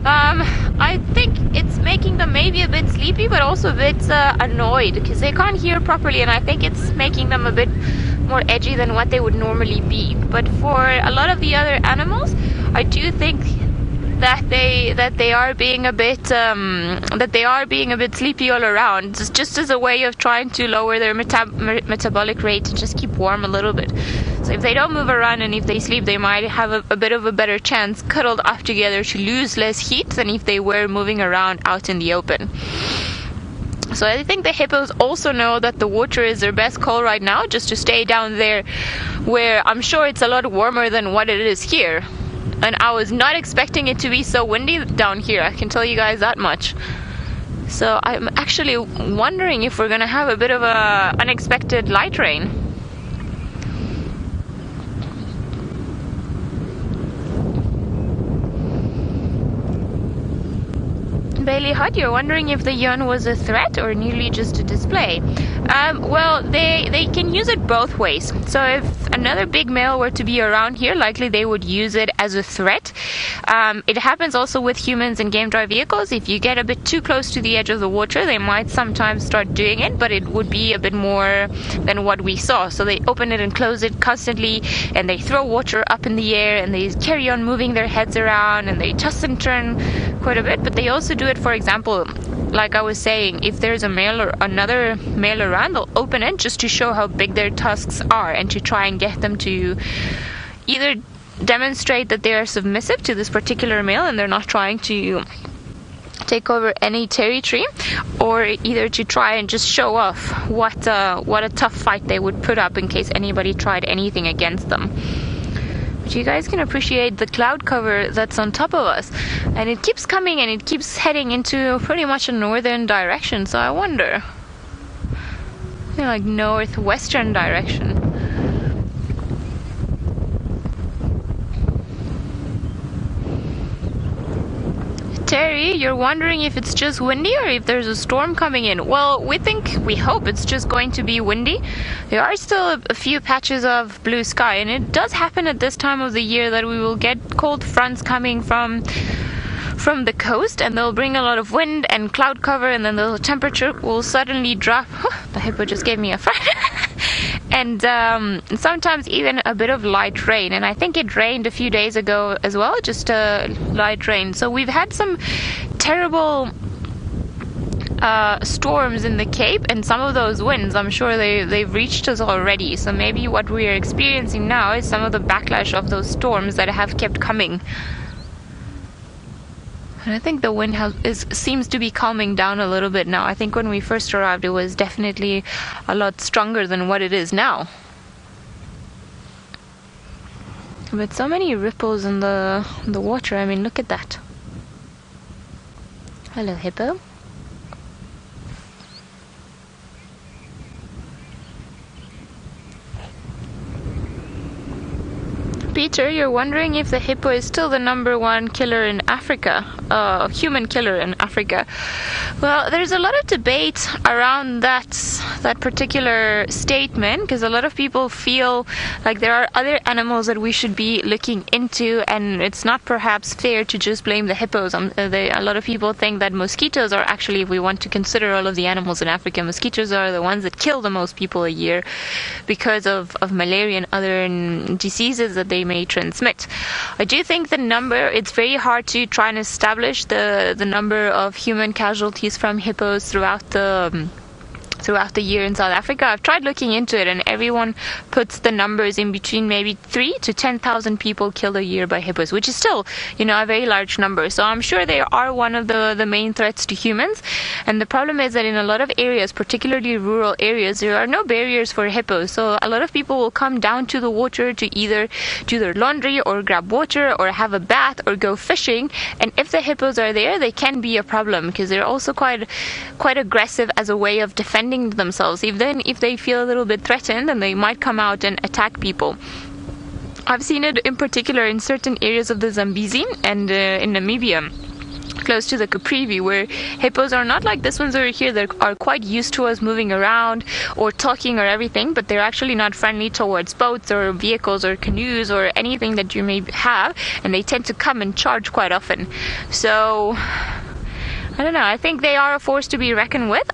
I think it's making them maybe a bit sleepy, but also a bit annoyed because they can't hear properly, and I think it's making them a bit more edgy than what they would normally be. But for a lot of the other animals, I do think that they are being a bit sleepy all around, just as a way of trying to lower their metabolic rate and just keep warm a little bit. So if they don't move around and if they sleep, they might have a bit of a better chance cuddled up together to lose less heat than if they were moving around out in the open. So I think the hippos also know that the water is their best call right now, just to stay down there where I'm sure it's a lot warmer than what it is here. And I was not expecting it to be so windy down here, I can tell you guys that much. So I'm actually wondering if we're gonna have a bit of a unexpected light rain. Bailey Hut, you're wondering if the yawn was a threat or nearly just a display. Well, they can use it both ways. So if another big male were to be around here, likely they would use it as a threat. It happens also with humans and game drive vehicles. If you get a bit too close to the edge of the water, they might sometimes start doing it, but it would be a bit more than what we saw. So they open it and close it constantly, and they throw water up in the air, and they carry on moving their heads around, and they toss and turn quite a bit, but they also do it, for example, like I was saying, if there's a male or another male around, they'll open it just to show how big their tusks are and to try and get them to either demonstrate that they are submissive to this particular male and they're not trying to take over any territory, or either to try and just show off what a tough fight they would put up in case anybody tried anything against them. But you guys can appreciate the cloud cover that's on top of us, and it keeps coming and it keeps heading into pretty much a northern direction, so I wonder, like northwestern direction. Terry, you're wondering if it's just windy or if there's a storm coming in. Well, we hope it's just going to be windy. There are still a few patches of blue sky, and it does happen at this time of the year that we will get cold fronts coming from the coast, and they'll bring a lot of wind and cloud cover, and then the temperature will suddenly drop. The hippo just gave me a fright. And sometimes even a bit of light rain, and I think it rained a few days ago as well, just light rain. So we've had some terrible storms in the Cape, and some of those winds, I'm sure they've reached us already. So maybe what we are experiencing now is some of the backlash of those storms that have kept coming. And I think the wind seems to be calming down a little bit now. I think when we first arrived, it was definitely a lot stronger than what it is now. But so many ripples in the water. I mean, look at that. Hello, hippo. Peter, you're wondering if the hippo is still the #1 killer in Africa, human killer in Africa. Well, there's a lot of debate around that particular statement, because a lot of people feel like there are other animals that we should be looking into, and it's not perhaps fair to just blame the hippos. A lot of people think that mosquitoes are actually, if we want to consider all of the animals in Africa, mosquitoes are the ones that kill the most people a year because of malaria and other diseases that they may transmit. I do think the number, it's very hard to try and establish the number of human casualties from hippos throughout the year in South Africa. I've tried looking into it, and everyone puts the numbers in between maybe 3,000 to 10,000 people killed a year by hippos, which is still, a very large number. So I'm sure they are one of the main threats to humans. And the problem is that in a lot of areas, particularly rural areas, there are no barriers for hippos. So a lot of people will come down to the water to either do their laundry or grab water or have a bath or go fishing. And if the hippos are there, they can be a problem, because they're also quite aggressive as a way of defending themselves. If they feel a little bit threatened, then they might come out and attack people. I've seen it in particular in certain areas of the Zambezi and in Namibia, close to the Caprivi, where hippos are not like this ones over here. They are quite used to us moving around or talking or everything, but they're actually not friendly towards boats or vehicles or canoes or anything that you may have, and they tend to come and charge quite often. So I don't know, I think they are a force to be reckoned with.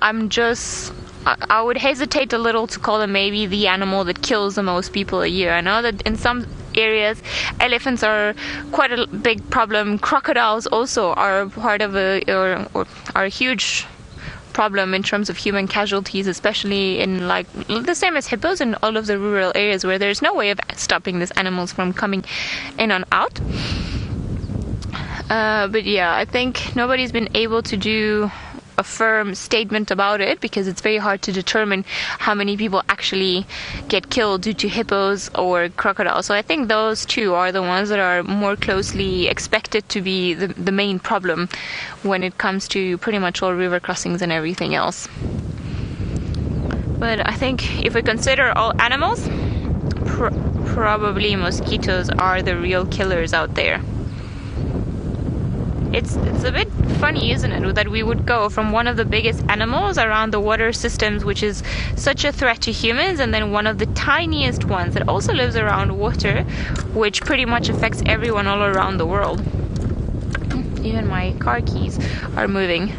I would hesitate a little to call them maybe the animal that kills the most people a year. I know that in some areas elephants are quite a big problem. Crocodiles also are part of or are a huge problem in terms of human casualties, especially in like the same as hippos in all of the rural areas where there's no way of stopping these animals from coming in and out. But yeah, I think nobody's been able to do a firm statement about it, because it's very hard to determine how many people actually get killed due to hippos or crocodiles. So I think those two are the ones that are more closely expected to be the main problem when it comes to pretty much all river crossings and everything else. But I think if we consider all animals, probably mosquitoes are the real killers out there. It's a bit funny, isn't it, that we would go from one of the biggest animals around the water systems, which is such a threat to humans, and then one of the tiniest ones that also lives around water, which pretty much affects everyone all around the world. Even my car keys are moving.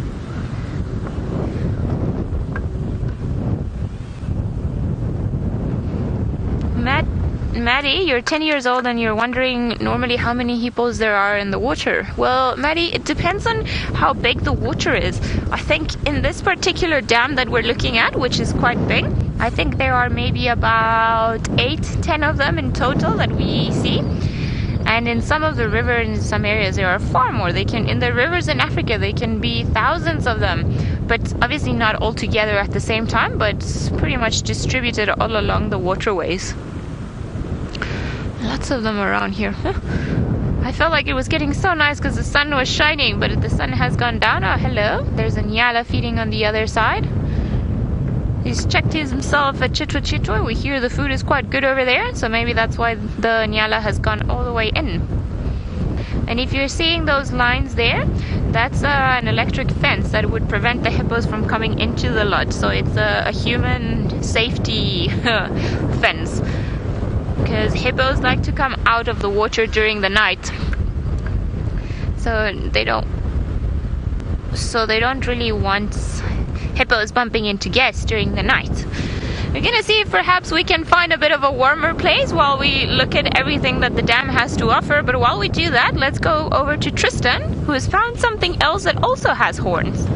Maddie, you're 10 years old and you're wondering normally how many hippos there are in the water. Well, Maddie, it depends on how big the water is. I think in this particular dam that we're looking at, which is quite big, I think there are maybe about 8-10 of them in total that we see. And in some of the rivers, in some areas, there are far more. In the rivers in Africa, they can be thousands of them, but obviously not all together at the same time, but pretty much distributed all along the waterways. Lots of them around here. I felt like it was getting so nice because the sun was shining, but the sun has gone down. Oh, hello. There's a Nyala feeding on the other side. He's checked himself at Chitwa. We hear the food is quite good over there, so maybe that's why the Nyala has gone all the way in. And if you're seeing those lines there, that's an electric fence that would prevent the hippos from coming into the lodge. So it's a human safety fence, because hippos like to come out of the water during the night. So they don't really want hippos bumping into guests during the night. We're gonna see if perhaps we can find a bit of a warmer place while we look at everything that the dam has to offer. But while we do that, let's go over to Tristan, who has found something else that also has horns.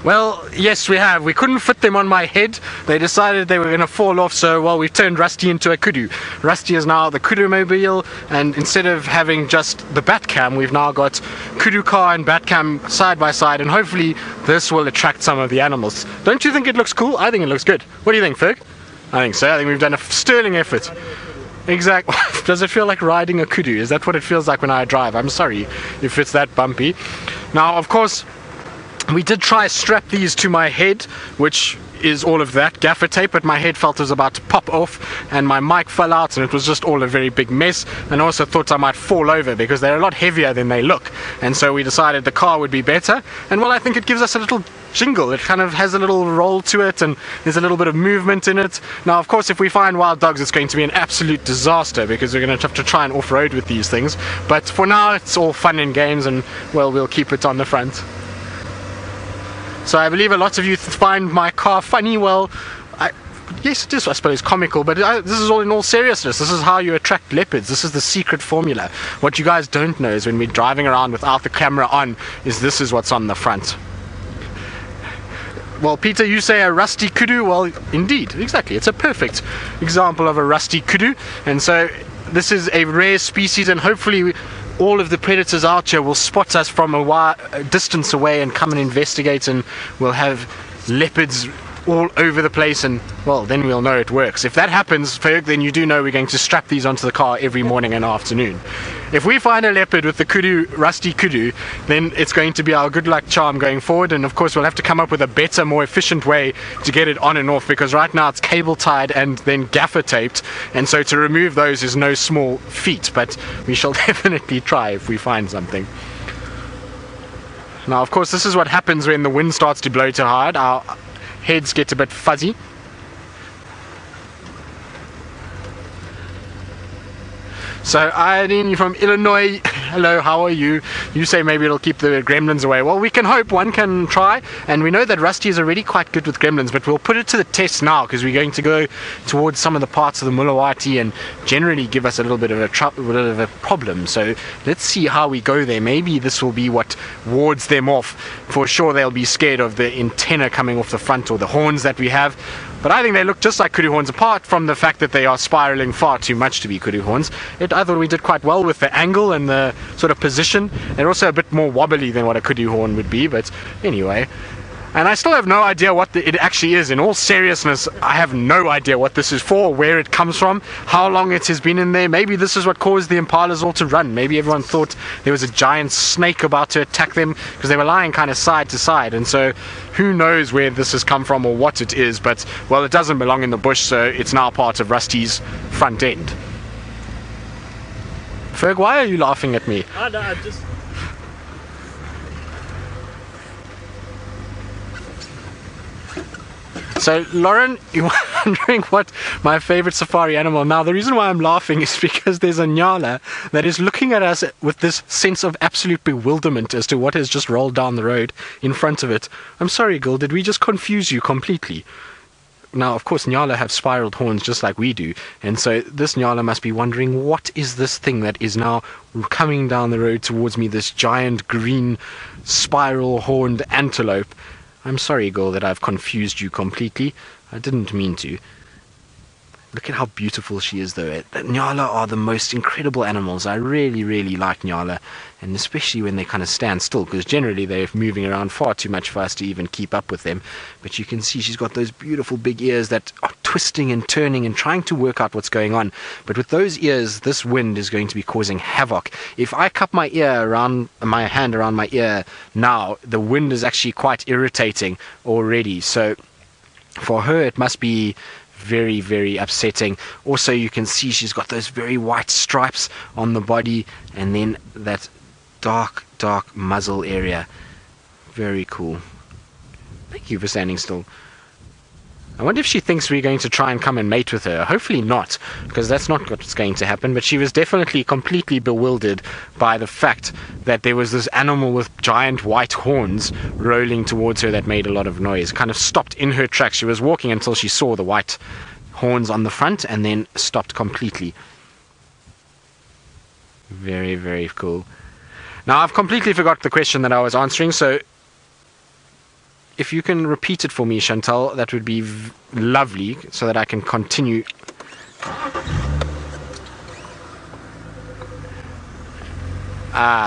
Well, yes, we have. We couldn't fit them on my head. They decided they were going to fall off, so, well, we've turned Rusty into a Kudu. Rusty is now the Kudu mobile, and instead of having just the Batcam, we've now got Kudu car and Batcam side by side, and hopefully this will attract some of the animals. Don't you think it looks cool? I think it looks good. What do you think, Ferg? I think so. I think we've done a sterling effort. Exactly. Does it feel like riding a Kudu? Is that what it feels like when I drive? I'm sorry if it's that bumpy. Now, of course, we did try strap these to my head, which is all of that gaffer tape, but my head felt it was about to pop off and my mic fell out and it was just all a very big mess. And I also thought I might fall over because they're a lot heavier than they look, and so we decided the car would be better. And well, I think it gives us a little jingle. It kind of has a little roll to it and there's a little bit of movement in it. Now, of course, if we find wild dogs, it's going to be an absolute disaster because we're going to have to try and off-road with these things. But for now, it's all fun and games, and well, we'll keep it on the front. So I believe a lot of you find my car funny. Well, yes, it is, I suppose, comical, but this is all in all seriousness. This is how you attract leopards. This is the secret formula. What you guys don't know is when we're driving around without the camera on, this is what's on the front. Well, Peter, you say a rusty kudu. Well, indeed, exactly. It's a perfect example of a rusty kudu. And so this is a rare species, and hopefully all of the predators out here will spot us from a distance away and come and investigate, and we'll have leopards all over the place, and well, then we'll know it works. If that happens, Ferg, then you do know we're going to strap these onto the car every morning and afternoon. If we find a leopard with the kudu, rusty kudu, then it's going to be our good luck charm going forward, and of course we'll have to come up with a better, more efficient way to get it on and off, because right now it's cable tied and then gaffer taped, and so to remove those is no small feat, but we shall definitely try if we find something. Now, of course, this is what happens when the wind starts to blow too hard. Our heads get a bit fuzzy. So Irene from Illinois, hello, how are you? You say maybe it'll keep the gremlins away. Well, we can hope, one can try, and we know that Rusty is already quite good with gremlins, but we'll put it to the test now because we're going to go towards some of the parts of the Mulawati and generally give us a little bit of a problem. So let's see how we go there. Maybe this will be what wards them off. For sure they'll be scared of the antenna coming off the front or the horns that we have. But I think they look just like kudu horns, apart from the fact that they are spiraling far too much to be kudu horns. I thought we did quite well with the angle and the sort of position. They're also a bit more wobbly than what a kudu horn would be, but anyway. And I still have no idea what it actually is. In all seriousness, I have no idea what this is for, where it comes from, how long it has been in there. Maybe this is what caused the impalas all to run. Maybe everyone thought there was a giant snake about to attack them because they were lying kind of side to side. And so who knows where this has come from or what it is. But, well, it doesn't belong in the bush, so it's now part of Rusty's front end. Ferg, why are you laughing at me? I know, I just... So, Lauren, wondering what my favorite safari animal. Now, the reason why I'm laughing is because there's a Nyala that is looking at us with this sense of absolute bewilderment as to what has just rolled down the road in front of it. I'm sorry, girl, did we just confuse you completely? Now, of course, Nyala have spiraled horns just like we do, and so this Nyala must be wondering, what is this thing that is now coming down the road towards me, this giant green spiral-horned antelope? I'm sorry, girl, that I've confused you completely. I didn't mean to. Look at how beautiful she is, though. Nyala are the most incredible animals. I really, really like Nyala, and especially when they kind of stand still, because generally they're moving around far too much for us to even keep up with them. But you can see she's got those beautiful big ears that are twisting and turning and trying to work out what's going on. But with those ears, this wind is going to be causing havoc. If I cup my hand around my ear now, the wind is actually quite irritating already. So for her, it must be very, very upsetting. Also, you can see she's got those very white stripes on the body, and then that dark muzzle area. Very cool. Thank you for standing still. I wonder if she thinks we're going to try and come and mate with her. Hopefully not, because that's not what's going to happen. But she was definitely completely bewildered by the fact that there was this animal with giant white horns rolling towards her that made a lot of noise. Kind of stopped in her tracks. She was walking until she saw the white horns on the front and then stopped completely. Very, very cool. Now, I've completely forgot the question that I was answering, so if you can repeat it for me, Chantal, that would be lovely, so that I can continue.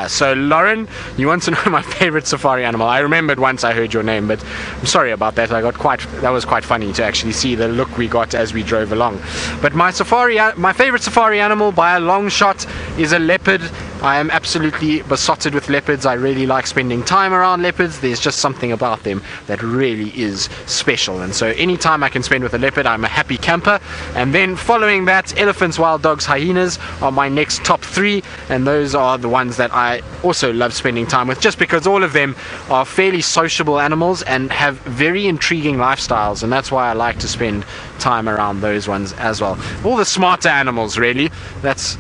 So Lauren, you want to know my favorite safari animal. I remembered once I heard your name, but I'm sorry about that. That was quite funny to actually see the look we got as we drove along. But my favorite safari animal by a long shot is a leopard. I am absolutely besotted with leopards. I really like spending time around leopards. There's just something about them that really is special, and so any time I can spend with a leopard, I'm a happy camper. And then following that, elephants, wild dogs, hyenas are my next top 3, and those are the ones that I also love spending time with, just because all of them are fairly sociable animals and have very intriguing lifestyles, and that's why I like to spend time around those ones as well. All the smarter animals, really. That's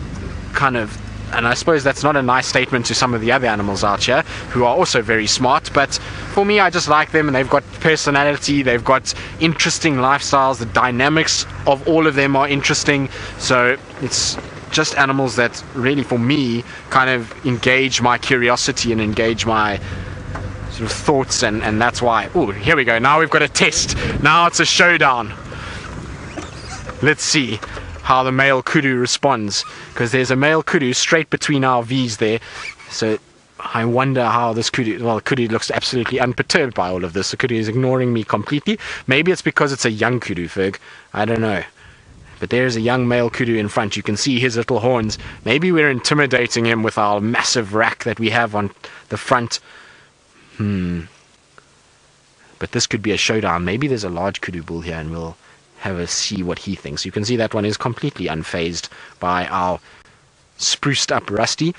kind of, and I suppose that's not a nice statement to some of the other animals out here who are also very smart, but for me, I just like them, and they've got personality, they've got interesting lifestyles, the dynamics of all of them are interesting, so it's just animals that really, for me, kind of engage my curiosity and engage my sort of thoughts, and that's why. Oh, here we go, now we've got a test, now it's a showdown. Let's see how the male kudu responds, because there's a male kudu straight between our V's there, so I wonder how this kudu, well, kudu looks absolutely unperturbed by all of this. The kudu is ignoring me completely. Maybe it's because it's a young kudu, Ferg, I don't know. But there's a young male kudu in front. You can see his little horns. Maybe we're intimidating him with our massive rack that we have on the front. But this could be a showdown. Maybe there's a large kudu bull here, and we'll have a see what he thinks. You can see that one is completely unfazed by our spruced up Rusty.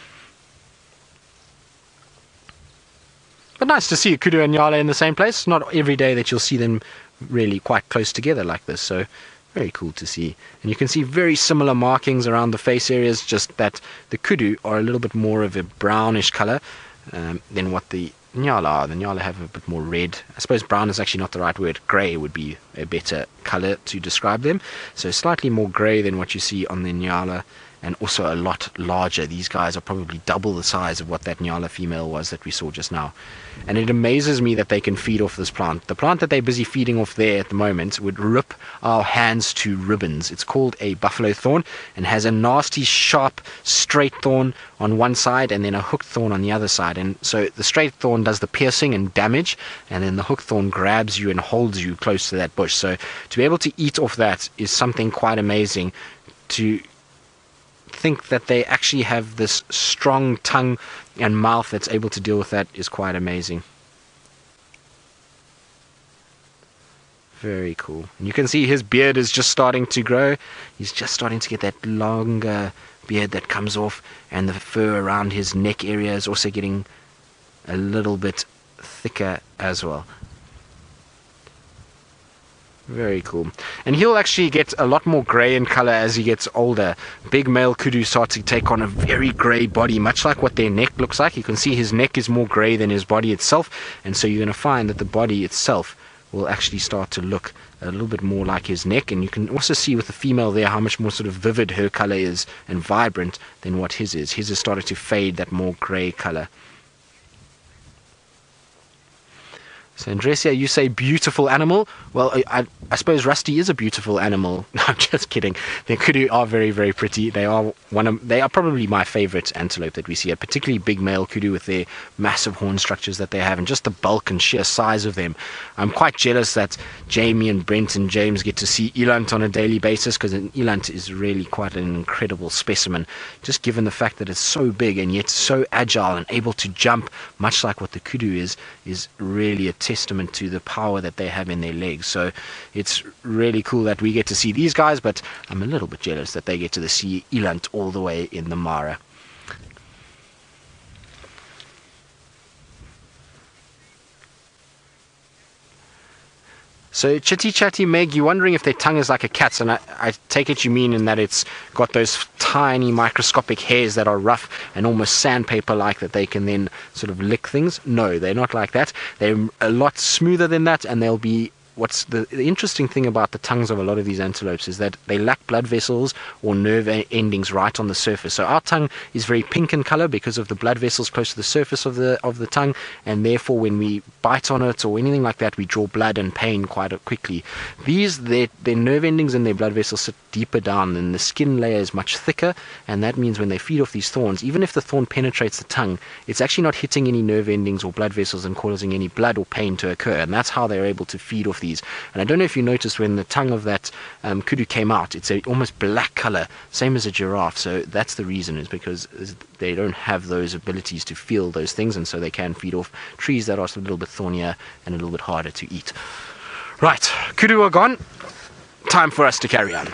But nice to see a kudu and Nyala in the same place. Not every day that you'll see them really quite close together like this, so very cool to see. And you can see very similar markings around the face areas, just that the kudu are a little bit more of a brownish color than what the Nyala are. The Nyala have a bit more red. I suppose brown is actually not the right word. Grey would be a better color to describe them. So slightly more grey than what you see on the Nyala, and also a lot larger. These guys are probably double the size of what that Nyala female was that we saw just now. And it amazes me that they can feed off this plant. The plant that they're busy feeding off there at the moment would rip our hands to ribbons. It's called a buffalo thorn and has a nasty, sharp, straight thorn on one side and then a hooked thorn on the other side. And so the straight thorn does the piercing and damage, and then the hooked thorn grabs you and holds you close to that bush. So to be able to eat off that is something quite amazing. To think that they actually have this strong tongue and mouth that's able to deal with that is quite amazing. Very cool. And you can see his beard is just starting to grow. He's just starting to get that longer beard that comes off, and the fur around his neck area is also getting a little bit thicker as well. Very cool. And he'll actually get a lot more grey in colour as he gets older. Big male kudu start to take on a very grey body, much like what their neck looks like. You can see his neck is more grey than his body itself, and so you're going to find that the body itself will actually start to look a little bit more like his neck. And you can also see with the female there how much more sort of vivid her colour is and vibrant than what his is. His has started to fade that more grey colour. So Andresia, you say beautiful animal. Well, I suppose Rusty is a beautiful animal. No, I'm just kidding. The kudu are very, very pretty. They are probably my favorite antelope that we see. A particularly big male kudu with their massive horn structures that they have, and just the bulk and sheer size of them. I'm quite jealous that Jamie and Brent and James get to see eland on a daily basis, because an eland is really quite an incredible specimen. Just given the fact that it's so big and yet so agile and able to jump, much like what the kudu is really a testament to the power that they have in their legs. So it's really cool that we get to see these guys, but I'm a little bit jealous that they get to see eland all the way in the Mara. So Chitty Chatty Meg, you're wondering if their tongue is like a cat's, and I take it you mean in that it's got those tiny microscopic hairs that are rough and almost sandpaper like, that they can then sort of lick things. No, they're not like that. They're a lot smoother than that, and they'll be... What's the interesting thing about the tongues of a lot of these antelopes is that they lack blood vessels or nerve endings right on the surface. So our tongue is very pink in color because of the blood vessels close to the surface of the tongue, and therefore when we bite on it or anything like that, we draw blood and pain quite quickly. Their nerve endings and their blood vessels sit deeper down, and the skin layer is much thicker, and that means when they feed off these thorns, even if the thorn penetrates the tongue, it's actually not hitting any nerve endings or blood vessels and causing any blood or pain to occur, and that's how they're able to feed off these. And I don't know if you noticed when the tongue of that kudu came out, it's a almost black color, same as a giraffe. So that's the reason, is because they don't have those abilities to feel those things, and so they can feed off trees that are a little bit thornier and a little bit harder to eat. Right, kudu are gone. Time for us to carry on.